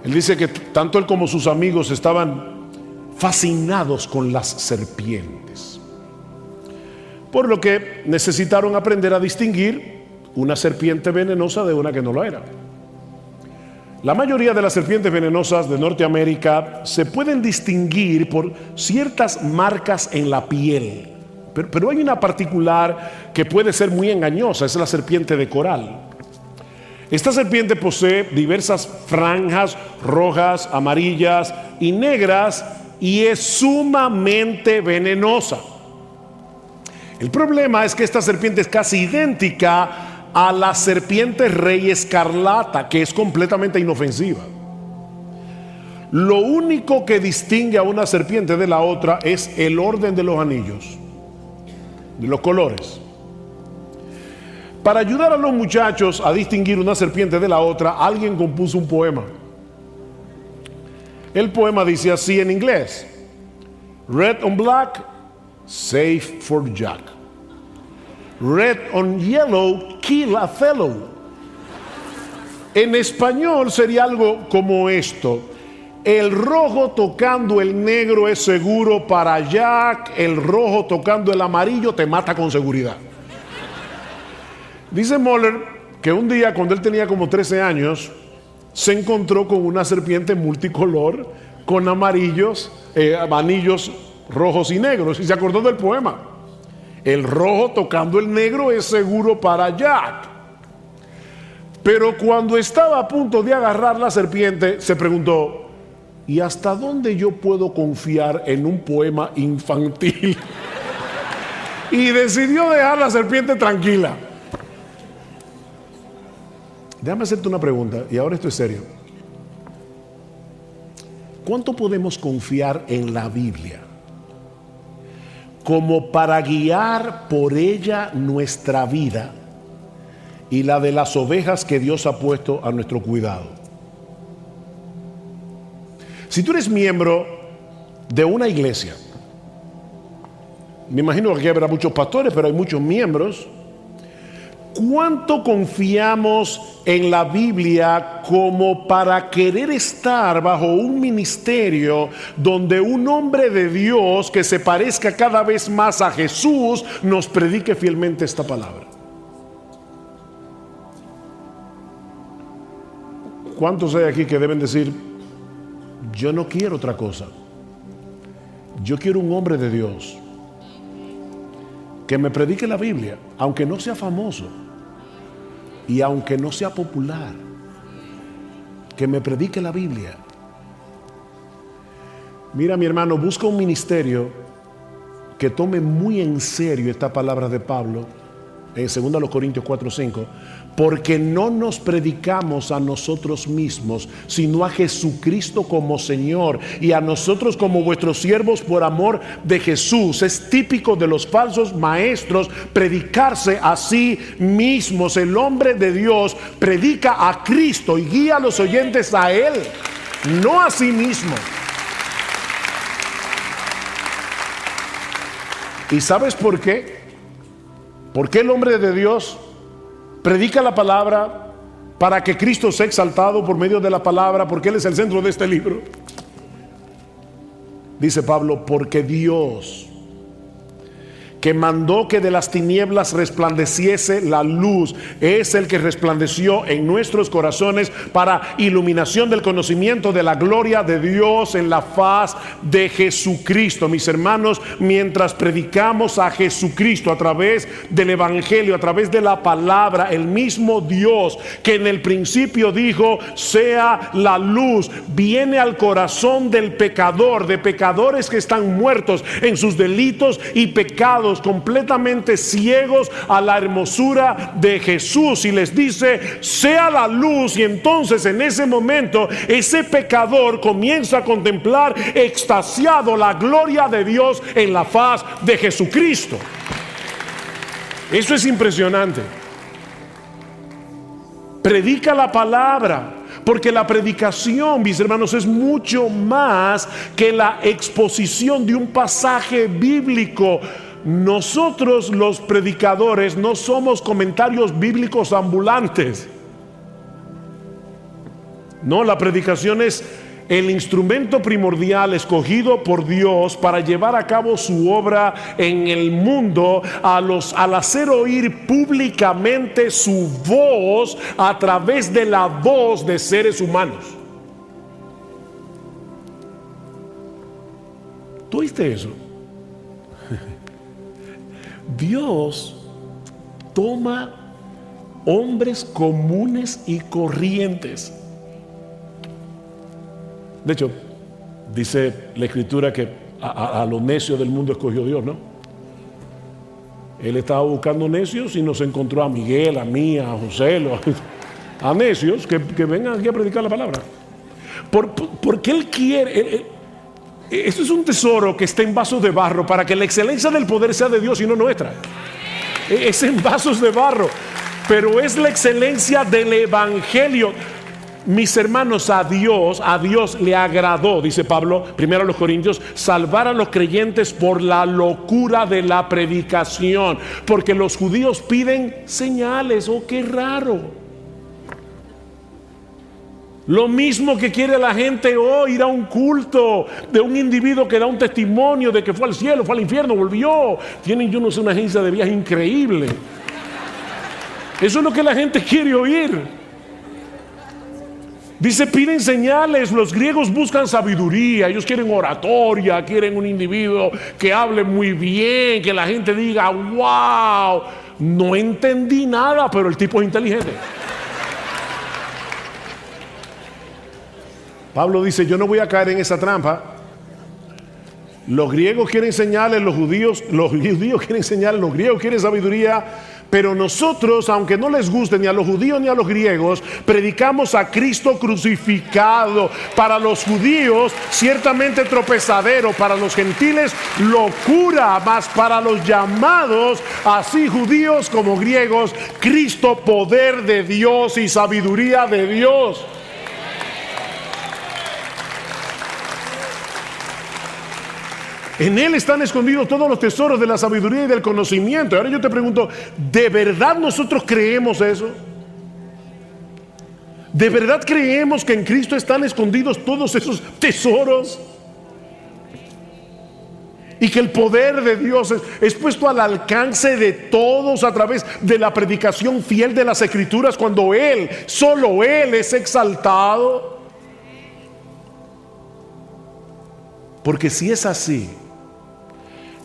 Él dice que tanto él como sus amigos estaban fascinados con las serpientes, por lo que necesitaron aprender a distinguir una serpiente venenosa de una que no lo era. La mayoría de las serpientes venenosas de Norteamérica se pueden distinguir por ciertas marcas en la piel. Pero hay una particular que puede ser muy engañosa, es la serpiente de coral. Esta serpiente posee diversas franjas rojas, amarillas y negras y es sumamente venenosa. El problema es que esta serpiente es casi idéntica a la serpiente rey escarlata, que es completamente inofensiva. Lo único que distingue a una serpiente de la otra es el orden de los anillos, de los colores. Para ayudar a los muchachos a distinguir una serpiente de la otra, alguien compuso un poema. El poema dice así en inglés: Red on black, safe for Jack. Red on yellow, kill a fellow. En español sería algo como esto: el rojo tocando el negro es seguro para Jack, el rojo tocando el amarillo te mata con seguridad. Dice Moller que un día, cuando él tenía como 13 años, se encontró con una serpiente multicolor con anillos rojos y negros, y se acordó del poema. El rojo tocando el negro es seguro para Jack. Pero cuando estaba a punto de agarrar la serpiente, se preguntó: ¿y hasta dónde yo puedo confiar en un poema infantil? Y decidió dejar la serpiente tranquila. Déjame hacerte una pregunta, y ahora esto es serio. ¿Cuánto podemos confiar en la Biblia como para guiar por ella nuestra vida y la de las ovejas que Dios ha puesto a nuestro cuidado? Si tú eres miembro de una iglesia, me imagino que aquí habrá muchos pastores, pero hay muchos miembros. ¿Cuánto confiamos en la Biblia como para querer estar bajo un ministerio donde un hombre de Dios que se parezca cada vez más a Jesús nos predique fielmente esta palabra? ¿Cuántos hay aquí que deben decir: yo no quiero otra cosa? Yo quiero un hombre de Dios que me predique la Biblia, aunque no sea famoso y aunque no sea popular, que me predique la Biblia. Mira, mi hermano, busca un ministerio que tome muy en serio esta palabra de Pablo en 2 Corintios 4:5, porque no nos predicamos a nosotros mismos, sino a Jesucristo como Señor y a nosotros como vuestros siervos por amor de Jesús. Es típico de los falsos maestros predicarse a sí mismos. El hombre de Dios predica a Cristo y guía a los oyentes a Él, no a sí mismo. ¿Y sabes por qué? ¿Por qué el hombre de Dios predica la palabra? Para que Cristo sea exaltado por medio de la palabra, porque Él es el centro de este libro. Dice Pablo: porque Dios, que mandó que de las tinieblas resplandeciese la luz, es el que resplandeció en nuestros corazones para iluminación del conocimiento de la gloria de Dios en la faz de Jesucristo. Mis hermanos, mientras predicamos a Jesucristo a través del Evangelio, a través de la palabra, el mismo Dios que en el principio dijo: sea la luz, viene al corazón del pecador, de pecadores que están muertos en sus delitos y pecados, completamente ciegos a la hermosura de Jesús, y les dice: sea la luz. Y entonces en ese momento ese pecador comienza a contemplar extasiado la gloria de Dios en la faz de Jesucristo. Eso es impresionante. Predica la palabra, porque la predicación, mis hermanos, es mucho más que la exposición de un pasaje bíblico. Nosotros los predicadores no somos comentarios bíblicos ambulantes. No, la predicación es el instrumento primordial escogido por Dios para llevar a cabo su obra en el mundo, al hacer oír públicamente su voz a través de la voz de seres humanos. ¿Tú oíste eso? Dios toma hombres comunes y corrientes. De hecho, dice la Escritura que a los necios del mundo escogió Dios, ¿no? Él estaba buscando necios y nos encontró a Miguel, a mí, a José, a necios que vengan aquí a predicar la palabra. Porque Él quiere. Esto es un tesoro que está en vasos de barro para que la excelencia del poder sea de Dios y no nuestra. Es en vasos de barro, pero es la excelencia del evangelio. Mis hermanos, a Dios le agradó, dice Pablo, primero a los Corintios, salvar a los creyentes por la locura de la predicación, porque los judíos piden señales. Oh, qué raro. Lo mismo que quiere la gente hoy, ir a un culto de un individuo que da un testimonio de que fue al cielo, fue al infierno, volvió. Tienen, yo no sé, una agencia de viaje increíble. Eso es lo que la gente quiere oír. Dice, piden señales. Los griegos buscan sabiduría, ellos quieren oratoria, quieren un individuo que hable muy bien, que la gente diga, wow, no entendí nada, pero el tipo es inteligente. Pablo dice, yo no voy a caer en esa trampa. Los griegos quieren señales, los judíos quieren señales, los griegos quieren sabiduría, pero nosotros, aunque no les guste ni a los judíos ni a los griegos, predicamos a Cristo crucificado. Para los judíos, ciertamente tropezadero; para los gentiles, locura; mas para los llamados, así judíos como griegos, Cristo, poder de Dios y sabiduría de Dios. En Él están escondidos todos los tesoros de la sabiduría y del conocimiento. Ahora yo te pregunto, ¿de verdad nosotros creemos eso? ¿De verdad creemos que en Cristo están escondidos todos esos tesoros? Y que el poder de Dios es puesto al alcance de todos a través de la predicación fiel de las Escrituras, cuando Él, solo Él, es exaltado. Porque si es así,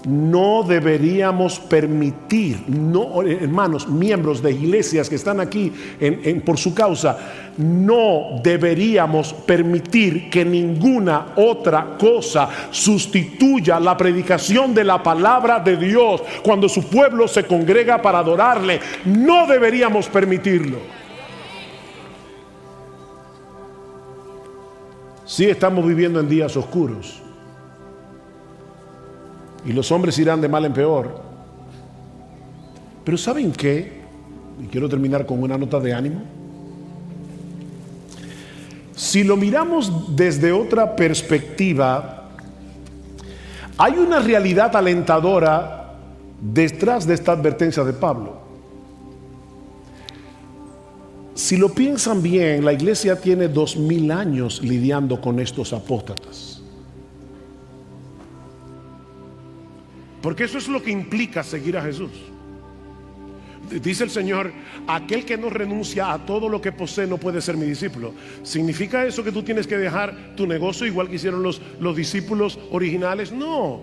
no deberíamos permitir, no, hermanos, miembros de iglesias que están aquí por su causa, no deberíamos permitir que ninguna otra cosa sustituya la predicación de la palabra de Dios cuando su pueblo se congrega para adorarle. No deberíamos permitirlo. Sí, estamos viviendo en días oscuros. Y los hombres irán de mal en peor. Pero ¿saben qué? Y quiero terminar con una nota de ánimo. Si lo miramos desde otra perspectiva, hay una realidad alentadora detrás de esta advertencia de Pablo. Si lo piensan bien, la iglesia tiene 2000 años lidiando con estos apóstatas. Porque eso es lo que implica seguir a Jesús. Dice el Señor, aquel que no renuncia a todo lo que posee no puede ser mi discípulo. ¿Significa eso que tú tienes que dejar tu negocio igual que hicieron los discípulos originales? No.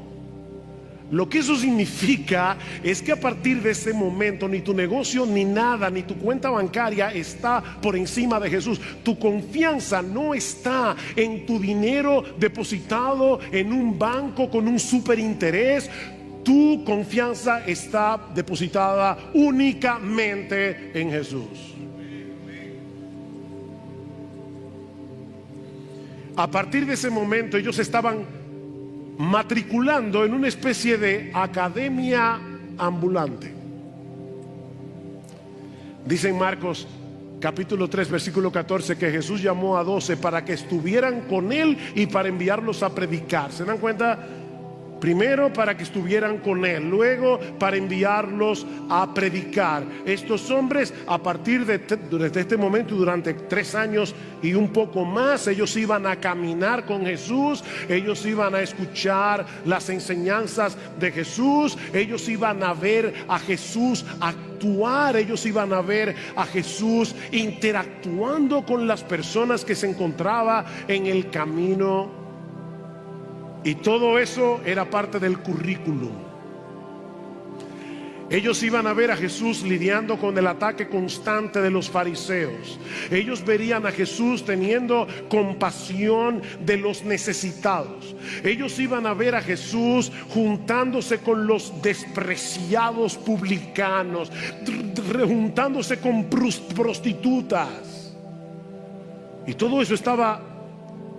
Lo que eso significa es que a partir de ese momento ni tu negocio, ni nada, ni tu cuenta bancaria está por encima de Jesús. Tu confianza no está en tu dinero depositado en un banco con un superinterés. Tu confianza está depositada únicamente en Jesús. A partir de ese momento ellos estaban matriculando en una especie de academia ambulante. Dice en Marcos capítulo 3 versículo 14 que Jesús llamó a 12 para que estuvieran con Él y para enviarlos a predicar. ¿Se dan cuenta? Primero para que estuvieran con Él, luego para enviarlos a predicar. Estos hombres, a partir desde este momento, durante 3 años y un poco más, ellos iban a caminar con Jesús, ellos iban a escuchar las enseñanzas de Jesús, ellos iban a ver a Jesús actuar, ellos iban a ver a Jesús interactuando con las personas que se encontraban en el camino. Y todo eso era parte del currículum. Ellos iban a ver a Jesús lidiando con el ataque constante de los fariseos. Ellos verían a Jesús teniendo compasión de los necesitados. Ellos iban a ver a Jesús juntándose con los despreciados publicanos, juntándose con prostitutas. Y todo eso estaba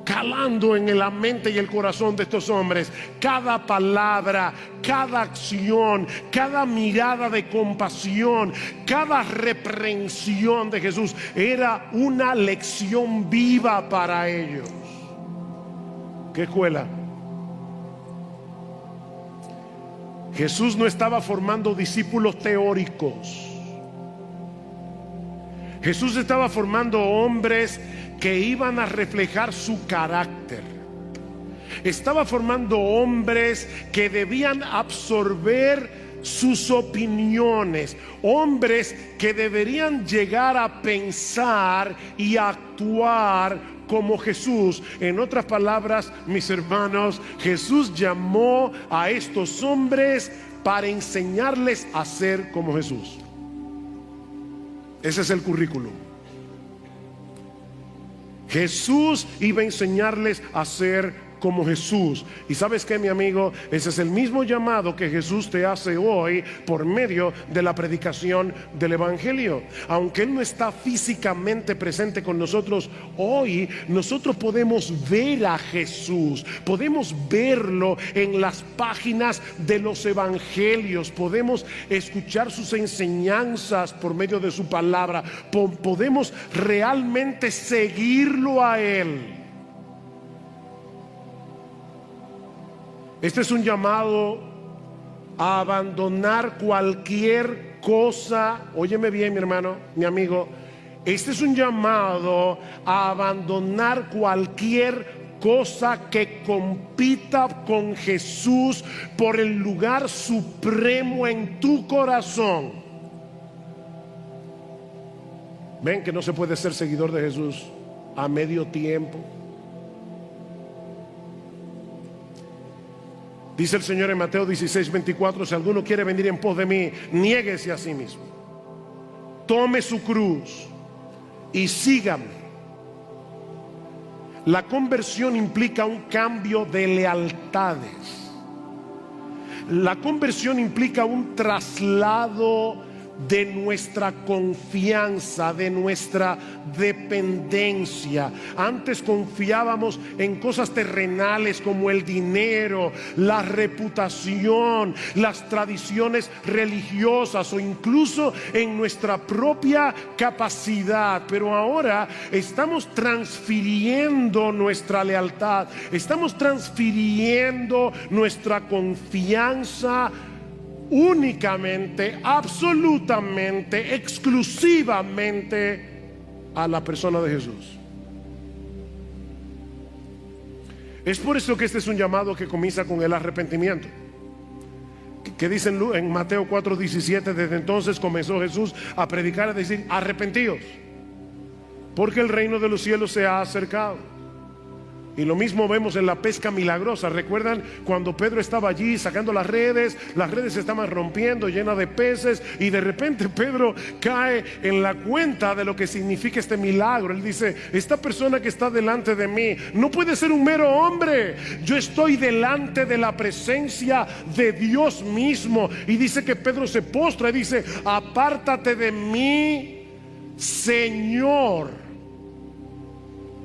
calando en la mente y el corazón de estos hombres. Cada palabra, cada acción, cada mirada de compasión, cada reprensión de Jesús era una lección viva para ellos. ¿Qué escuela? Jesús no estaba formando discípulos teóricos. Jesús estaba formando hombres que iban a reflejar su carácter. Estaba formando hombres que debían absorber sus opiniones, hombres que deberían llegar a pensar y actuar como Jesús. En otras palabras, mis hermanos, Jesús llamó a estos hombres para enseñarles a ser como Jesús. Ese es el currículum. Jesús iba a enseñarles a ser como Jesús. Y ¿sabes qué, mi amigo? Ese es el mismo llamado que Jesús te hace hoy por medio de la predicación del Evangelio. Aunque Él no está físicamente presente con nosotros hoy, nosotros podemos ver a Jesús, podemos verlo en las páginas de los Evangelios, podemos escuchar sus enseñanzas por medio de su palabra, podemos realmente seguirlo a Él. Este es un llamado a abandonar cualquier cosa. Óyeme bien, mi hermano, mi amigo. Este es un llamado a abandonar cualquier cosa que compita con Jesús por el lugar supremo en tu corazón. Ven que no se puede ser seguidor de Jesús a medio tiempo. Dice el Señor en Mateo 16:24: si alguno quiere venir en pos de mí, niéguese a sí mismo, tome su cruz y sígame. La conversión implica un cambio de lealtades. La conversión implica un traslado de nuestra confianza, de nuestra dependencia. Antes confiábamos en cosas terrenales como el dinero, la reputación, las tradiciones religiosas o incluso en nuestra propia capacidad. Pero ahora estamos transfiriendo nuestra lealtad, estamos transfiriendo nuestra confianza únicamente, absolutamente, exclusivamente a la persona de Jesús. Es por eso que este es un llamado que comienza con el arrepentimiento, que dicen en Mateo 4:17: desde entonces comenzó Jesús a predicar, a decir: arrepentíos, porque el reino de los cielos se ha acercado. Y lo mismo vemos en la pesca milagrosa. ¿Recuerdan cuando Pedro estaba allí sacando las redes? Las redes se estaban rompiendo, llenas de peces, y de repente Pedro cae en la cuenta de lo que significa este milagro. Él dice: esta persona que está delante de mí no puede ser un mero hombre. Yo estoy delante de la presencia de Dios mismo. Y dice que Pedro se postra y dice: apártate de mí, Señor.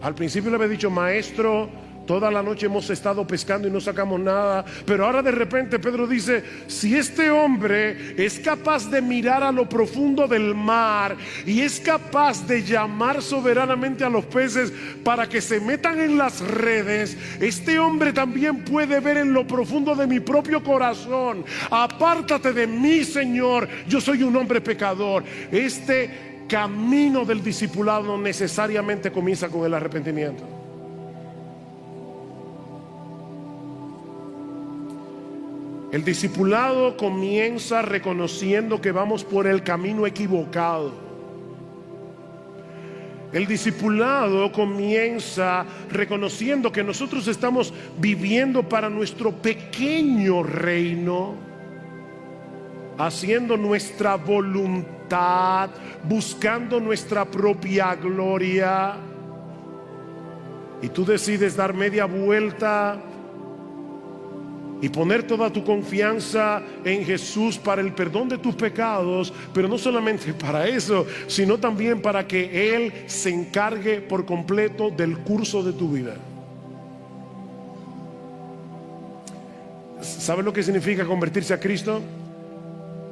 Al principio le había dicho: maestro, toda la noche hemos estado pescando y no sacamos nada. Pero ahora de repente Pedro dice: si este hombre es capaz de mirar a lo profundo del mar y es capaz de llamar soberanamente a los peces para que se metan en las redes, este hombre también puede ver en lo profundo de mi propio corazón. Apártate de mí, Señor, yo soy un hombre pecador. Este camino del discipulado necesariamente comienza con el arrepentimiento. El discipulado comienza reconociendo que vamos por el camino equivocado. El discipulado comienza reconociendo que nosotros estamos viviendo para nuestro pequeño reino. haciendo nuestra voluntad, buscando nuestra propia gloria, y tú decides dar media vuelta y poner toda tu confianza en Jesús para el perdón de tus pecados, pero no solamente para eso, sino también para que Él se encargue por completo del curso de tu vida. ¿Sabes lo que significa convertirse a Cristo?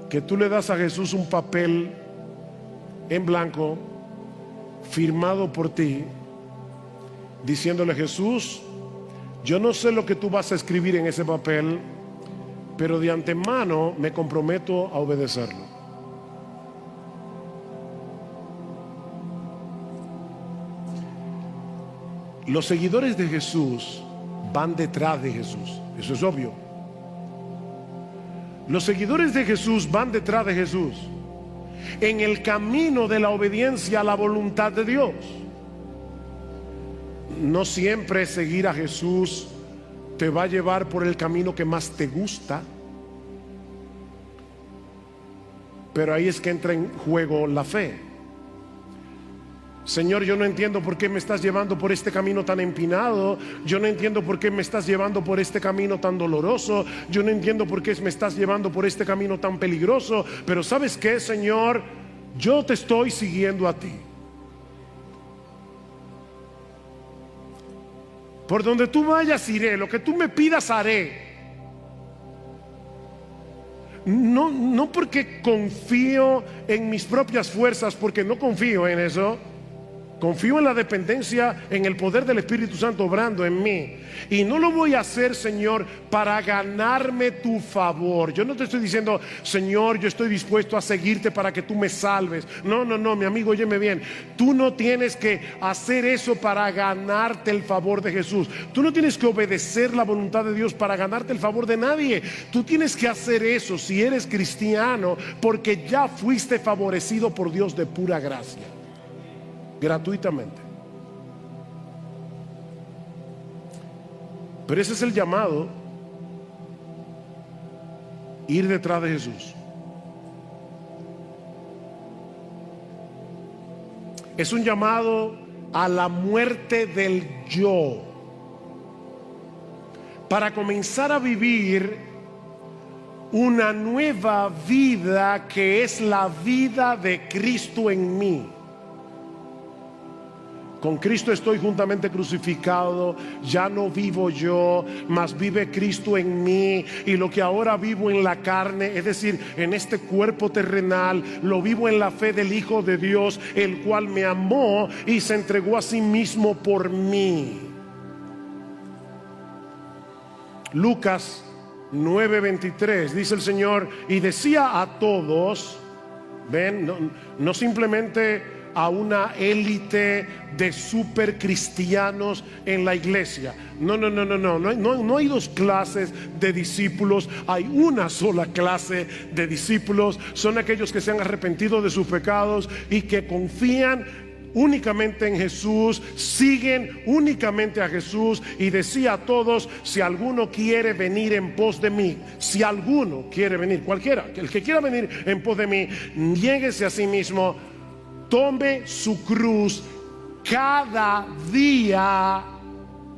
Que tú le das a Jesús un papel en blanco, firmado por ti, diciéndole: Jesús, yo no sé lo que tú vas a escribir en ese papel, pero de antemano me comprometo a obedecerlo. Los seguidores de Jesús van detrás de Jesús, eso es obvio. Los seguidores de Jesús van detrás de Jesús en el camino de la obediencia a la voluntad de Dios. No siempre seguir a Jesús te va a llevar por el camino que más te gusta, pero ahí es que entra en juego la fe. Señor, yo no entiendo por qué me estás llevando por este camino tan empinado. Yo no entiendo por qué me estás llevando por este camino tan doloroso. Yo no entiendo por qué me estás llevando por este camino tan peligroso. Pero ¿sabes qué, Señor? Yo te estoy siguiendo a ti. Por donde tú vayas iré, lo que tú me pidas haré. No porque confío en mis propias fuerzas, porque no confío en eso. Confío en la dependencia, en el poder del Espíritu Santo obrando en mí. Y no lo voy a hacer, Señor, para ganarme tu favor. Yo no te estoy diciendo: Señor, yo estoy dispuesto a seguirte para que tú me salves. No, mi amigo, óyeme bien. Tú no tienes que hacer eso para ganarte el favor de Jesús. Tú no tienes que obedecer la voluntad de Dios para ganarte el favor de nadie. Tú tienes que hacer eso, si eres cristiano, porque ya fuiste favorecido por Dios de pura gracia, gratuitamente. Pero ese es el llamado: ir detrás de Jesús. Es un llamado a la muerte del yo, para comenzar a vivir una nueva vida, que es la vida de Cristo en mí. Con Cristo estoy juntamente crucificado, ya no vivo yo, mas vive Cristo en mí. Y lo que ahora vivo en la carne, es decir, en este cuerpo terrenal, lo vivo en la fe del Hijo de Dios, el cual me amó y se entregó a sí mismo por mí. Lucas 9:23 dice el Señor: y decía a todos, ven, no simplemente a una élite de super cristianos en la iglesia. No hay dos clases de discípulos, hay una sola clase de discípulos. Son aquellos que se han arrepentido de sus pecados y que confían únicamente en Jesús, siguen únicamente a Jesús. Y decía a todos: si alguno quiere venir en pos de mí, si alguno quiere venir, cualquiera, el que quiera venir en pos de mí, niéguese a sí mismo, tome su cruz cada día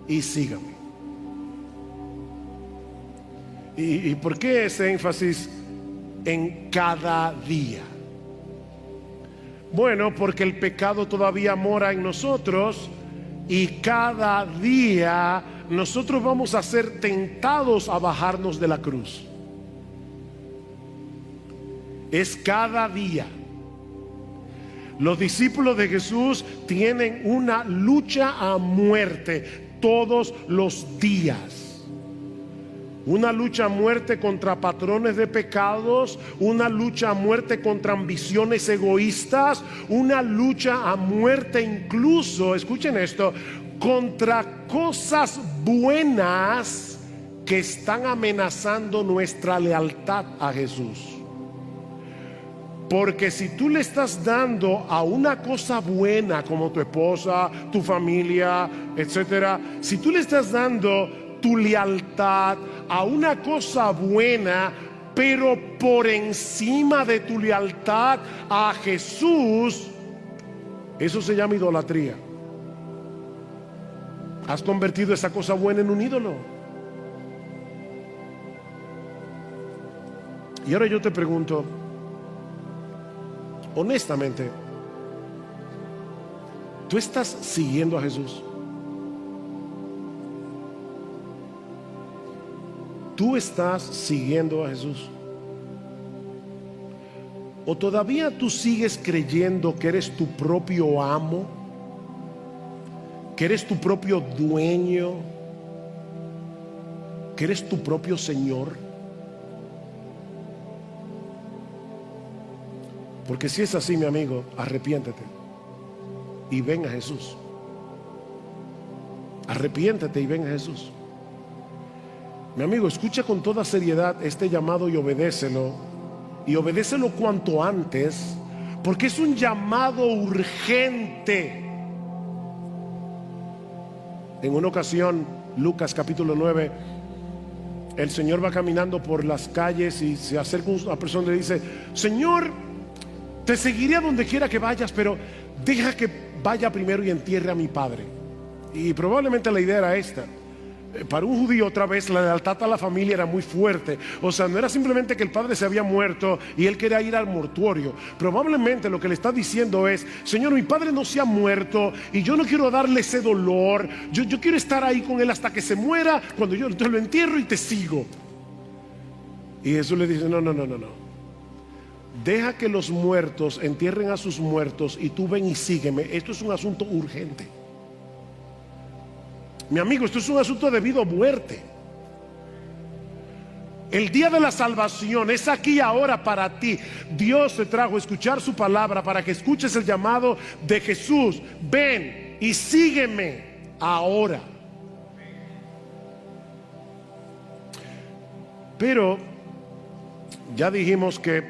y sígame. ¿Y por qué ese énfasis en cada día? Bueno, porque el pecado todavía mora en nosotros, y cada día nosotros vamos a ser tentados a bajarnos de la cruz. Es cada día. Los discípulos de Jesús tienen una lucha a muerte todos los días. Una lucha a muerte contra patrones de pecados, una lucha a muerte contra ambiciones egoístas, una lucha a muerte incluso, escuchen esto, contra cosas buenas que están amenazando nuestra lealtad a Jesús. Porque si tú le estás dando a una cosa buena, como tu esposa, tu familia, etcétera, si tú le estás dando tu lealtad a una cosa buena, pero por encima de tu lealtad a Jesús, eso se llama idolatría. Has convertido esa cosa buena en un ídolo. Y ahora yo te pregunto, honestamente, ¿tú estás siguiendo a Jesús? ¿Tú estás siguiendo a Jesús? ¿O todavía tú sigues creyendo que eres tu propio amo? ¿Que eres tu propio dueño? ¿Que eres tu propio Señor? Porque si es así, mi amigo, arrepiéntete y ven a Jesús. Arrepiéntete y ven a Jesús. Mi amigo, escucha con toda seriedad este llamado y obedécelo. Y obedécelo cuanto antes, porque es un llamado urgente. En una ocasión, Lucas capítulo 9, el Señor va caminando por las calles y se acerca a una persona y le dice: Señor, te seguiré a donde quiera que vayas, pero deja que vaya primero y entierre a mi padre. Y probablemente la idea era esta. Para un judío, otra vez, la lealtad a la familia era muy fuerte. O sea, no era simplemente que el padre se había muerto y él quería ir al mortuorio. Probablemente lo que le está diciendo es: Señor, mi padre no se ha muerto y yo no quiero darle ese dolor. Yo quiero estar ahí con él hasta que se muera. Cuando yo te lo entierro y te sigo. Y Jesús le dice: no. Deja que los muertos entierren a sus muertos y tú ven y sígueme. Esto es un asunto urgente. Mi amigo, esto es un asunto de vida o muerte. El día de la salvación es aquí ahora para ti. Dios te trajo a escuchar su palabra para que escuches el llamado de Jesús. Ven y sígueme ahora. Pero ya dijimos que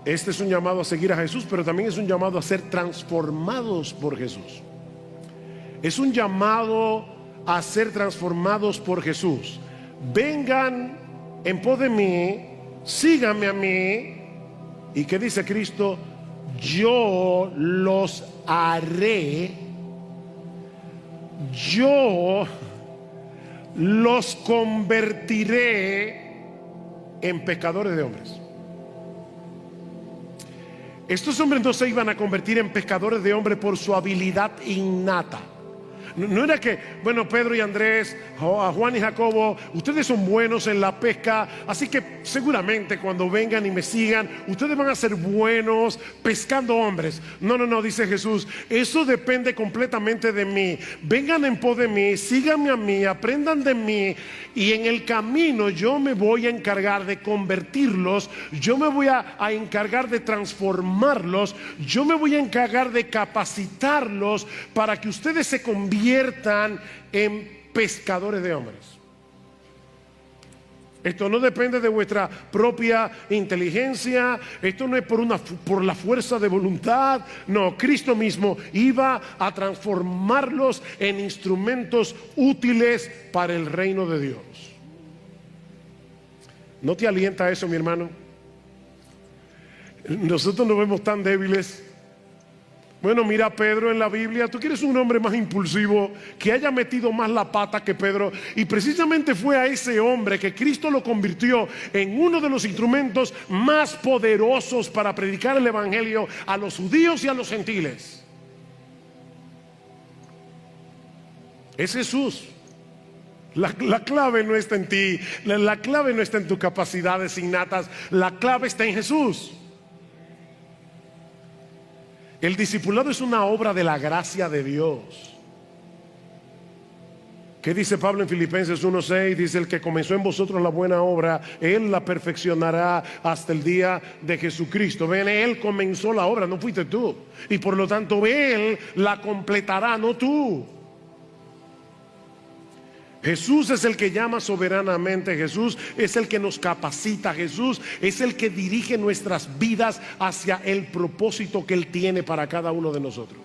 este es un llamado a seguir a Jesús, pero también es un llamado a ser transformados por Jesús. Es un llamado a ser transformados por Jesús. Vengan en pos de mí, síganme a mí. ¿Y qué dice Cristo? Yo los haré. Yo los convertiré en pescadores de hombres. Estos hombres no se iban a convertir en pescadores de hombres por su habilidad innata. No era que, bueno, Pedro y Andrés, Juan y Jacobo, ustedes son buenos en la pesca, así que seguramente cuando vengan y me sigan, ustedes van a ser buenos pescando hombres. No, dice Jesús, eso depende completamente de mí. Vengan en pos de mí, síganme a mí, aprendan de mí, y en el camino yo me voy a encargar de convertirlos, yo me voy a encargar de transformarlos, yo me voy a encargar de capacitarlos para que ustedes se conviertan en pescadores de hombres. Esto no depende de vuestra propia inteligencia. Esto no es por la fuerza de voluntad. No, Cristo mismo iba a transformarlos en instrumentos útiles para el reino de Dios. ¿No te alienta eso, mi hermano? Nosotros nos vemos tan débiles. Bueno, mira a Pedro en la Biblia. Tú quieres un hombre más impulsivo, que haya metido más la pata que Pedro. Y precisamente fue a ese hombre que Cristo lo convirtió en uno de los instrumentos más poderosos para predicar el evangelio a los judíos y a los gentiles. Es Jesús. La clave no está en ti. La clave no está en tus capacidades innatas. La clave está en Jesús. El discipulado es una obra de la gracia de Dios. ¿Qué dice Pablo en Filipenses 1:6? Dice: el que comenzó en vosotros la buena obra, Él la perfeccionará hasta el día de Jesucristo. Ven, Él comenzó la obra, no fuiste tú. Y por lo tanto Él la completará, no tú. Jesús es el que llama soberanamente. Jesús es el que nos capacita. Jesús es el que dirige nuestras vidas hacia el propósito que Él tiene para cada uno de nosotros.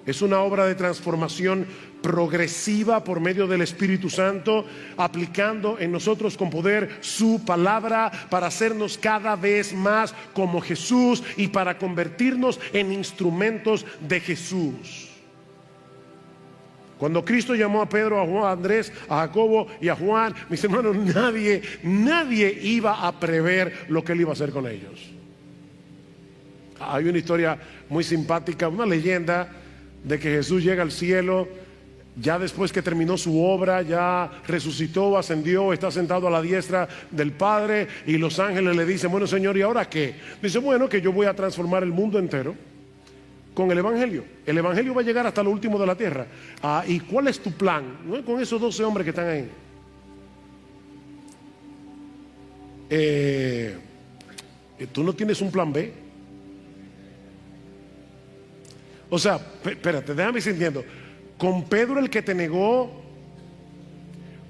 Es una obra de transformación progresiva por medio del Espíritu Santo, aplicando en nosotros con poder su palabra para hacernos cada vez más como Jesús y para convertirnos en instrumentos de Jesús. Cuando Cristo llamó a Pedro, a Juan, a Andrés, a Jacobo y a Juan, mis hermanos, nadie iba a prever lo que él iba a hacer con ellos. Hay una historia muy simpática, una leyenda de que Jesús llega al cielo ya después que terminó su obra, ya resucitó, ascendió, está sentado a la diestra del Padre, y los ángeles le dicen: bueno, Señor, ¿y ahora qué? Dice: bueno, que yo voy a transformar el mundo entero con el Evangelio. El Evangelio va a llegar hasta lo último de la tierra. ¿Y cuál es tu plan? ¿No? Con esos 12 hombres que están ahí. ¿Tú no tienes un plan B? O sea, espérate, déjame ir sintiendo. Con Pedro, el que te negó,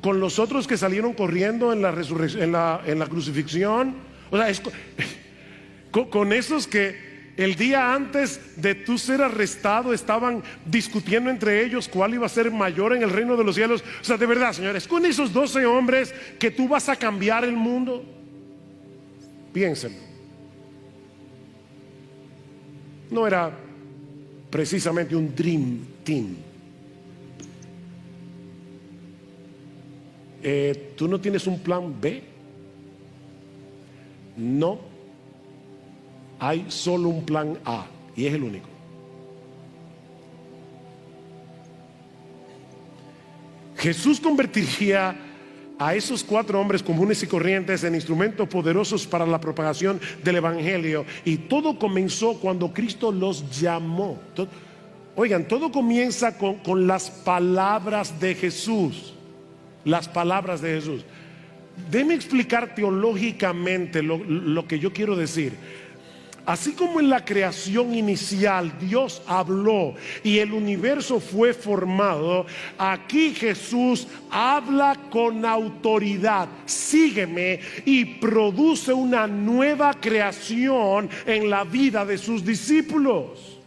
con los otros que salieron corriendo en la resurrección, en la crucifixión. O sea, con esos que el día antes de tú ser arrestado estaban discutiendo entre ellos cuál iba a ser mayor en el reino de los cielos. O sea, de verdad, señores, con esos 12 hombres que tú vas a cambiar el mundo. Piénsenlo. No era precisamente un dream team. ¿Tú no tienes un plan B? No. Hay solo un plan A, y es el único. Jesús convertiría a esos 4 hombres comunes y corrientes en instrumentos poderosos para la propagación del Evangelio, y todo comenzó cuando Cristo los llamó. Oigan, todo comienza con las palabras de Jesús. Las palabras de Jesús. Déjeme explicar teológicamente lo que yo quiero decir. Así como en la creación inicial Dios habló y el universo fue formado, aquí Jesús habla con autoridad: sígueme, y produce una nueva creación en la vida de sus discípulos.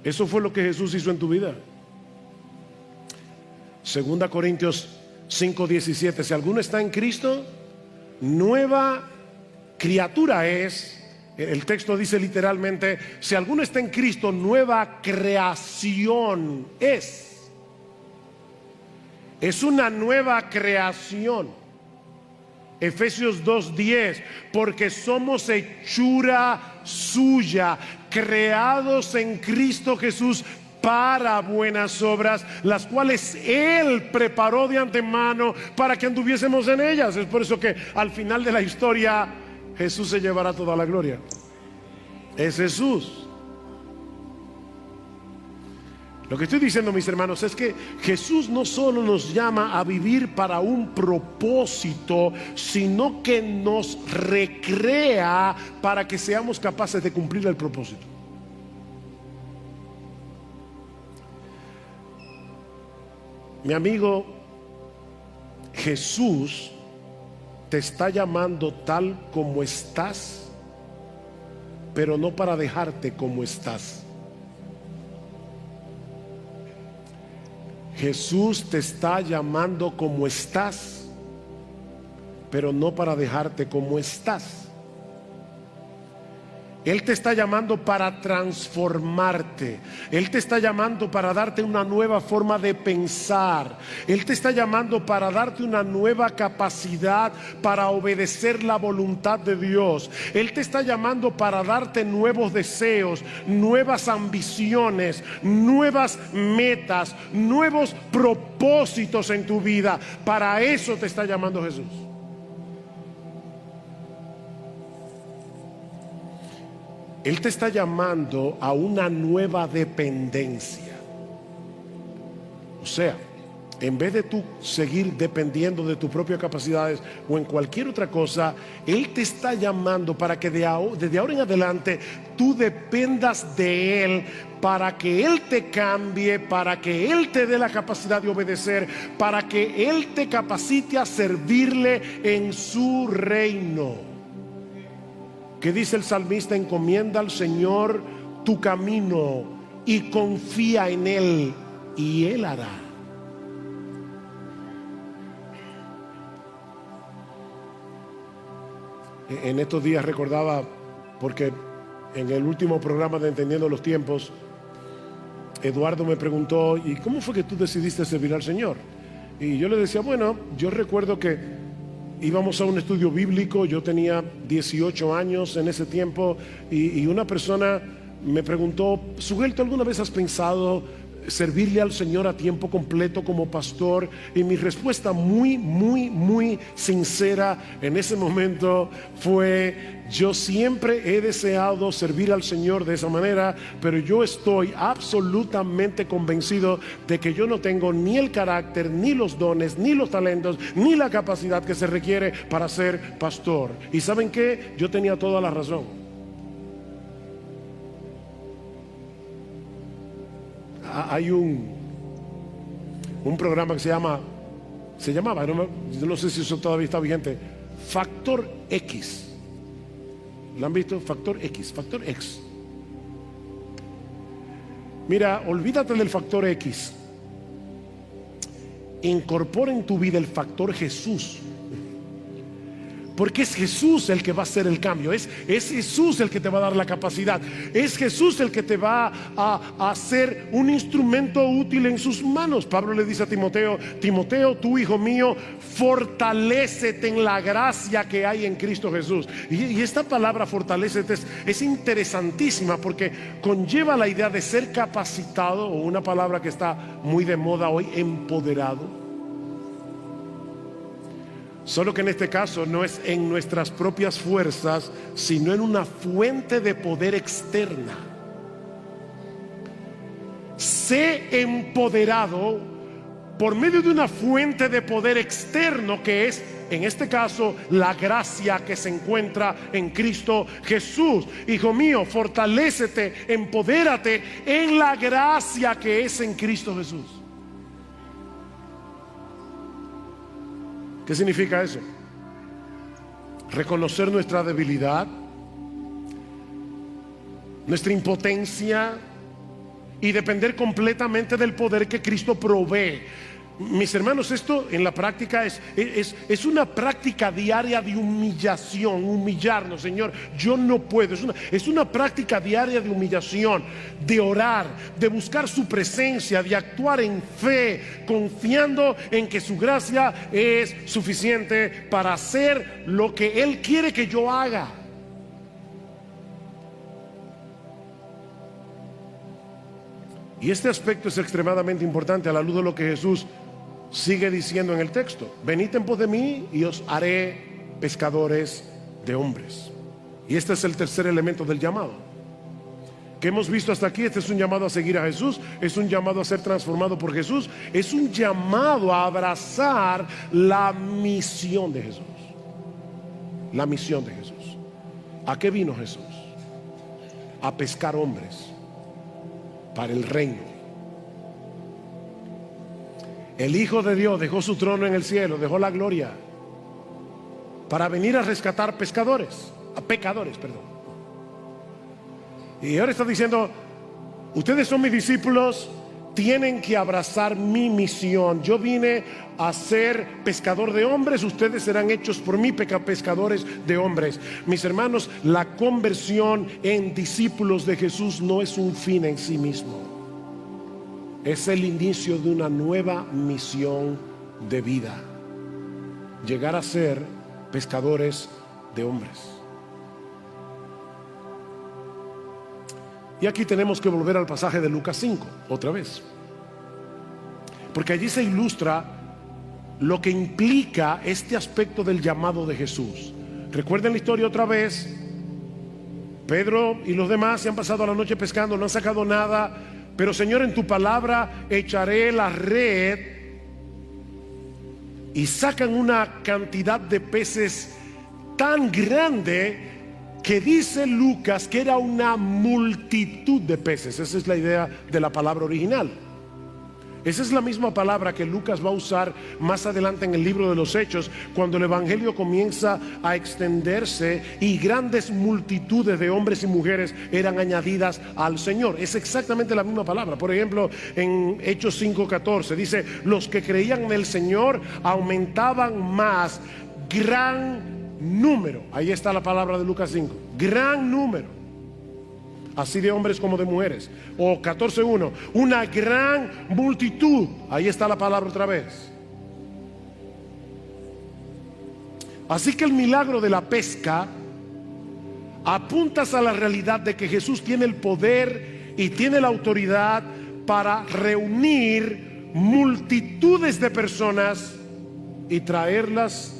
Eso fue lo que Jesús hizo en tu vida. 2 Corintios 5:17: si alguno está en Cristo, nueva criatura es. El texto dice literalmente: si alguno está en Cristo, nueva creación es. Es una nueva creación. Efesios 2:10: porque somos hechura suya, creados en Cristo Jesús para buenas obras, las cuales Él preparó de antemano para que anduviésemos en ellas. Es por eso que al final de la historia Jesús se llevará toda la gloria. Es Jesús. Lo que estoy diciendo, mis hermanos, es que Jesús no solo nos llama a vivir para un propósito, sino que nos recrea para que seamos capaces de cumplir el propósito. Mi amigo, Jesús te está llamando tal como estás, pero no para dejarte como estás. Jesús te está llamando como estás, pero no para dejarte como estás. Él te está llamando para transformarte. Él te está llamando para darte una nueva forma de pensar. Él te está llamando para darte una nueva capacidad para obedecer la voluntad de Dios. Él te está llamando para darte nuevos deseos, nuevas ambiciones, nuevas metas, nuevos propósitos en tu vida. Para eso te está llamando Jesús. Él te está llamando a una nueva dependencia. O sea, en vez de tú seguir dependiendo de tus propias capacidades o en cualquier otra cosa, Él te está llamando para que desde ahora en adelante tú dependas de Él, para que Él te cambie, para que Él te dé la capacidad de obedecer, para que Él te capacite a servirle en su reino. ¿Qué dice el salmista? Encomienda al Señor tu camino y confía en Él y Él hará. En estos días recordaba, porque en el último programa de Entendiendo los Tiempos, Eduardo me preguntó: ¿y cómo fue que tú decidiste servir al Señor? Y yo le decía: bueno, yo recuerdo que íbamos a un estudio bíblico, yo tenía 18 años en ese tiempo, y una persona me preguntó: Sugelto, ¿alguna vez has pensado servirle al Señor a tiempo completo como pastor? Y mi respuesta muy sincera en ese momento fue: yo siempre he deseado servir al Señor de esa manera, pero yo estoy absolutamente convencido de que yo no tengo ni el carácter, ni los dones, ni los talentos, ni la capacidad que se requiere para ser pastor. ¿Y saben qué? Yo tenía toda la razón. Hay un programa que se llamaba, yo no sé si eso todavía está vigente, Factor X. ¿Lo han visto? Factor X, Factor X. Mira, olvídate del Factor X. Incorpora en tu vida el Factor Jesús. Porque es Jesús el que va a hacer el cambio. Es Jesús el que te va a dar la capacidad. Es Jesús el que te va a hacer un instrumento útil en sus manos. Pablo le dice a Timoteo: Timoteo, tú, hijo mío, fortalécete en la gracia que hay en Cristo Jesús. Y esta palabra fortalécete es interesantísima, porque conlleva la idea de ser capacitado, o una palabra que está muy de moda hoy, empoderado. Solo que en este caso no es en nuestras propias fuerzas, sino en una fuente de poder externa. Sé empoderado por medio de una fuente de poder externo, que es, en este caso, la gracia que se encuentra en Cristo Jesús. Hijo mío, fortalécete, empodérate en la gracia que es en Cristo Jesús. ¿Qué significa eso? Reconocer nuestra debilidad, nuestra impotencia, y depender completamente del poder que Cristo provee. Mis hermanos, esto en la práctica es una práctica diaria de humillación. Humillarnos: Señor, yo no puedo. Es una práctica diaria de humillación, de orar, de buscar su presencia, de actuar en fe, confiando en que su gracia es suficiente para hacer lo que Él quiere que yo haga. Y este aspecto es extremadamente importante a la luz de lo que Jesús sigue diciendo en el texto: venid en pos de mí y os haré pescadores de hombres. Y este es el tercer elemento del llamado que hemos visto hasta aquí. Este es un llamado a seguir a Jesús, es un llamado a ser transformado por Jesús, es un llamado a abrazar la misión de Jesús. La misión de Jesús. ¿A qué vino Jesús? A pescar hombres para el reino. El Hijo de Dios dejó su trono en el cielo, dejó la gloria, para venir a rescatar pecadores. Y ahora está diciendo: ustedes son mis discípulos, tienen que abrazar mi misión. Yo vine a ser pescador de hombres, ustedes serán hechos por mí pescadores de hombres. Mis hermanos, la conversión en discípulos de Jesús no es un fin en sí mismo. Es el inicio de una nueva misión de vida: llegar a ser pescadores de hombres. Y aquí tenemos que volver al pasaje de Lucas 5 otra vez, porque allí se ilustra lo que implica este aspecto del llamado de Jesús. Recuerden la historia otra vez. Pedro y los demás se han pasado la noche pescando, no han sacado nada. Pero Señor, en tu palabra echaré la red. Y sacan una cantidad de peces tan grande que dice Lucas que era una multitud de peces. Esa es la idea de la palabra original. Esa es la misma palabra que Lucas va a usar más adelante en el libro de los Hechos, cuando el evangelio comienza a extenderse y grandes multitudes de hombres y mujeres eran añadidas al Señor. Es exactamente la misma palabra. Por ejemplo, en Hechos 5:14 dice: los que creían en el Señor aumentaban más, gran número. Ahí está la palabra de Lucas 5, gran número, así de hombres como de mujeres. O 14:1, una gran multitud. Ahí está la palabra otra vez. Así que el milagro de la pesca apuntas a la realidad de que Jesús tiene el poder y tiene la autoridad para reunir multitudes de personas y traerlas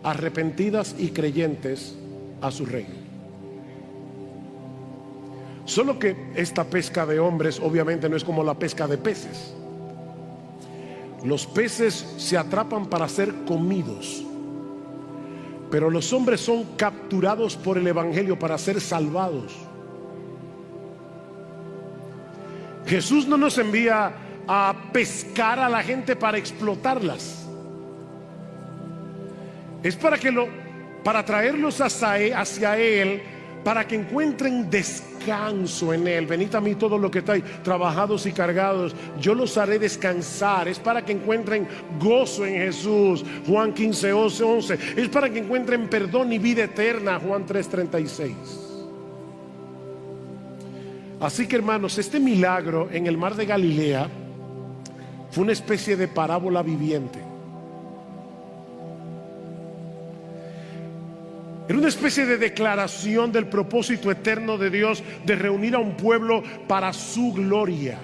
arrepentidas y creyentes a su reino. Solo que esta pesca de hombres obviamente no es como la pesca de peces. Los peces se atrapan para ser comidos, pero los hombres son capturados por el evangelio para ser salvados. Jesús no nos envía a pescar a la gente para explotarlas. Es para traerlos hacia Él, para que encuentren descanso en Él. Venid a mí todos los que estáis trabajados y cargados, yo los haré descansar. Es para que encuentren gozo en Jesús, Juan 15:11. Es para que encuentren perdón y vida eterna, Juan 3:36. Así que, hermanos, este milagro en el mar de Galilea fue una especie de parábola viviente. Era una especie de declaración del propósito eterno de Dios de reunir a un pueblo para su gloria.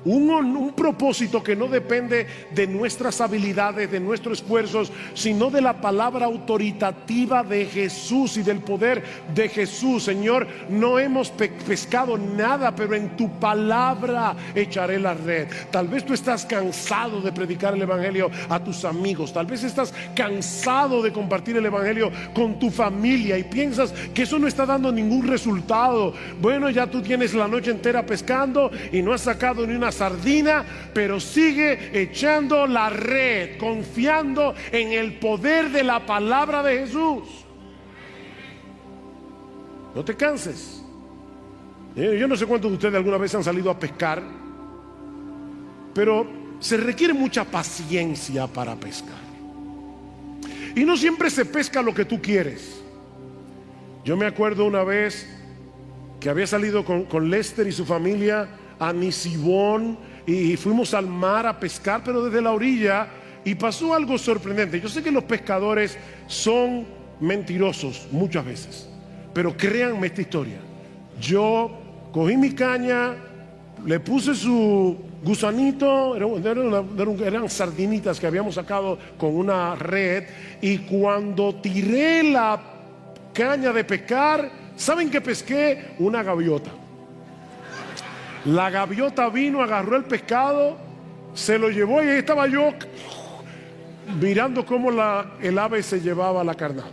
Un propósito que no depende de nuestras habilidades, de nuestros esfuerzos, sino de la palabra autoritativa de Jesús y del poder de Jesús. Señor, no hemos pescado nada, pero en tu palabra echaré la red. Tal vez tú estás cansado de predicar el evangelio a tus amigos. Tal vez estás cansado de compartir el evangelio con tu familia y piensas que eso no está dando ningún resultado. Bueno, ya tú tienes la noche entera pescando y no has sacado ni una sardina, pero sigue echando la red, confiando en el poder de la palabra de Jesús. No te canses. Yo no sé cuántos de ustedes alguna vez han salido a pescar, pero se requiere mucha paciencia para pescar. Y no siempre se pesca lo que tú quieres. Yo me acuerdo una vez que había salido con Lester y su familia a Nisibón y fuimos al mar a pescar, pero desde la orilla, y pasó algo sorprendente. Yo sé que los pescadores son mentirosos muchas veces, pero créanme esta historia. Yo cogí mi caña, le puse su gusanito, eran sardinitas que habíamos sacado con una red, y cuando tiré la caña de pescar, ¿saben qué pesqué? Una gaviota. La gaviota vino, agarró el pescado, se lo llevó, y ahí estaba yo mirando cómo el ave se llevaba la carnada.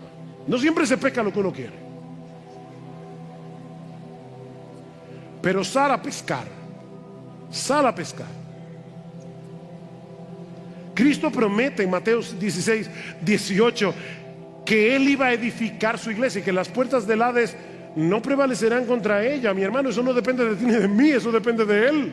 No siempre se pesca lo que uno quiere, pero sal a pescar. Sal a pescar. Cristo promete en Mateo 16:18 que Él iba a edificar su iglesia y que las puertas del Hades no prevalecerán contra ella. Mi hermano, eso no depende de ti ni de mí, eso depende de Él.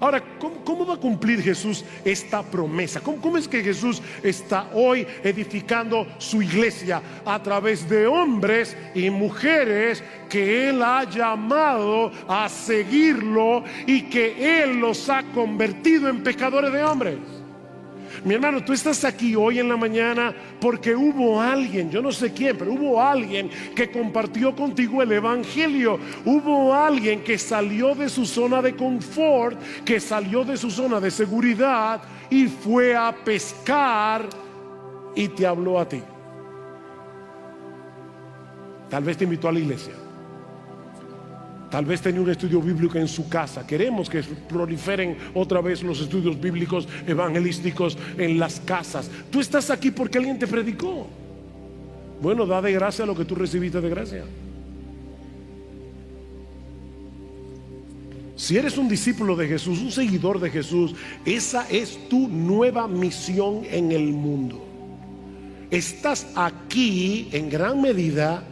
Ahora, ¿cómo va a cumplir Jesús esta promesa? ¿Cómo es que Jesús está hoy edificando su iglesia? A través de hombres y mujeres que Él ha llamado a seguirlo y que Él los ha convertido en pescadores de hombres. Mi hermano, tú estás aquí hoy en la mañana porque hubo alguien, yo no sé quién, pero hubo alguien que compartió contigo el evangelio. Hubo alguien que salió de su zona de confort, que salió de su zona de seguridad y fue a pescar y te habló a ti. Tal vez te invitó a la iglesia. Tal vez tenía un estudio bíblico en su casa. Queremos que proliferen otra vez los estudios bíblicos evangelísticos en las casas. Tú estás aquí porque alguien te predicó. Bueno, da de gracia lo que tú recibiste de gracia. Si eres un discípulo de Jesús, un seguidor de Jesús, esa es tu nueva misión en el mundo. Estás aquí en gran medida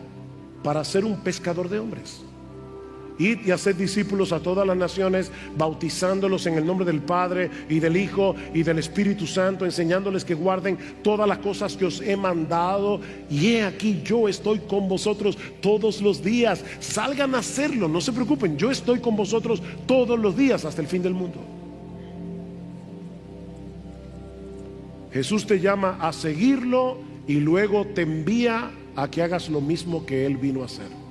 para ser un pescador de hombres. Id y haced discípulos a todas las naciones, bautizándolos en el nombre del Padre y del Hijo y del Espíritu Santo, enseñándoles que guarden todas las cosas que os he mandado. Y he aquí, yo estoy con vosotros todos los días. Salgan a hacerlo, no se preocupen, yo estoy con vosotros todos los días hasta el fin del mundo. Jesús te llama a seguirlo y luego te envía a que hagas lo mismo que Él vino a hacer.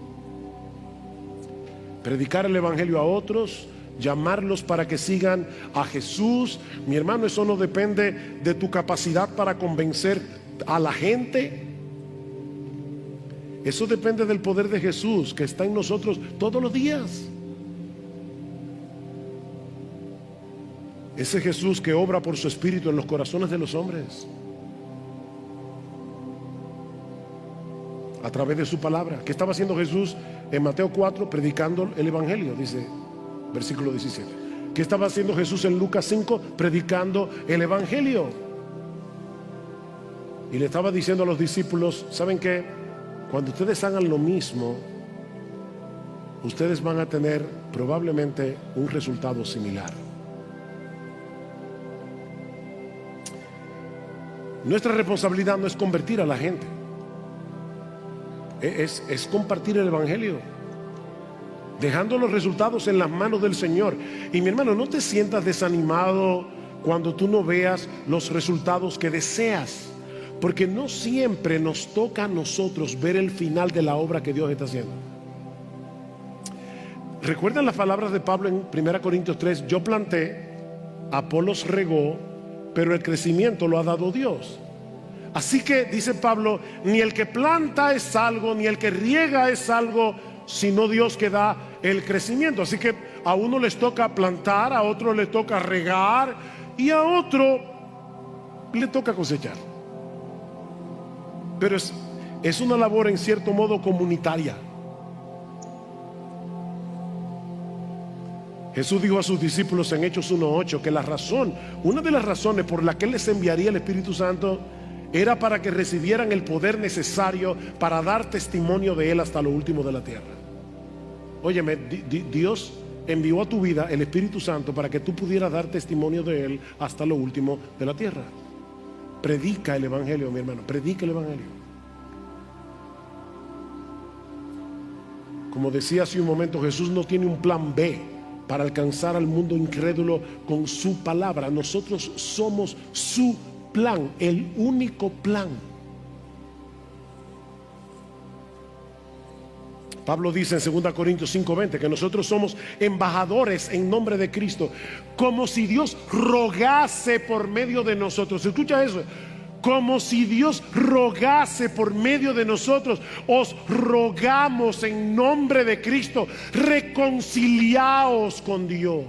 Predicar el evangelio a otros, llamarlos para que sigan a Jesús. Mi hermano, eso no depende de tu capacidad para convencer a la gente. Eso depende del poder de Jesús que está en nosotros todos los días. Ese Jesús que obra por su Espíritu en los corazones de los hombres, a través de su palabra. ¿Qué estaba haciendo Jesús en Mateo 4? Predicando el evangelio, dice versículo 17. ¿Qué estaba haciendo Jesús en Lucas 5? Predicando el evangelio. Y le estaba diciendo a los discípulos: ¿saben qué? Cuando ustedes hagan lo mismo, ustedes van a tener probablemente un resultado similar. Nuestra responsabilidad no es convertir a la gente, es compartir el evangelio, dejando los resultados en las manos del Señor. Y mi hermano, no te sientas desanimado cuando tú no veas los resultados que deseas, porque no siempre nos toca a nosotros ver el final de la obra que Dios está haciendo. ¿Recuerdan las palabras de Pablo en 1 Corintios 3? Yo planté, Apolos regó, pero el crecimiento lo ha dado Dios. Así que dice Pablo, ni el que planta es algo, ni el que riega es algo, sino Dios que da el crecimiento. Así que a uno les toca plantar, a otro le toca regar y a otro le toca cosechar. Pero es una labor en cierto modo comunitaria. Jesús dijo a sus discípulos en Hechos 1:8 que una de las razones por la que Él les enviaría el Espíritu Santo era para que recibieran el poder necesario para dar testimonio de Él hasta lo último de la tierra. Óyeme, Dios envió a tu vida el Espíritu Santo para que tú pudieras dar testimonio de Él hasta lo último de la tierra. Predica el evangelio, mi hermano, predica el evangelio. Como decía hace un momento, Jesús no tiene un plan B para alcanzar al mundo incrédulo con su palabra. Nosotros somos su plan, el único plan. Pablo dice en 2 Corintios 5:20 que nosotros somos embajadores en nombre de Cristo, como si Dios rogase por medio de nosotros. Escucha eso: como si Dios rogase por medio de nosotros. Os rogamos en nombre de Cristo, reconciliaos con Dios.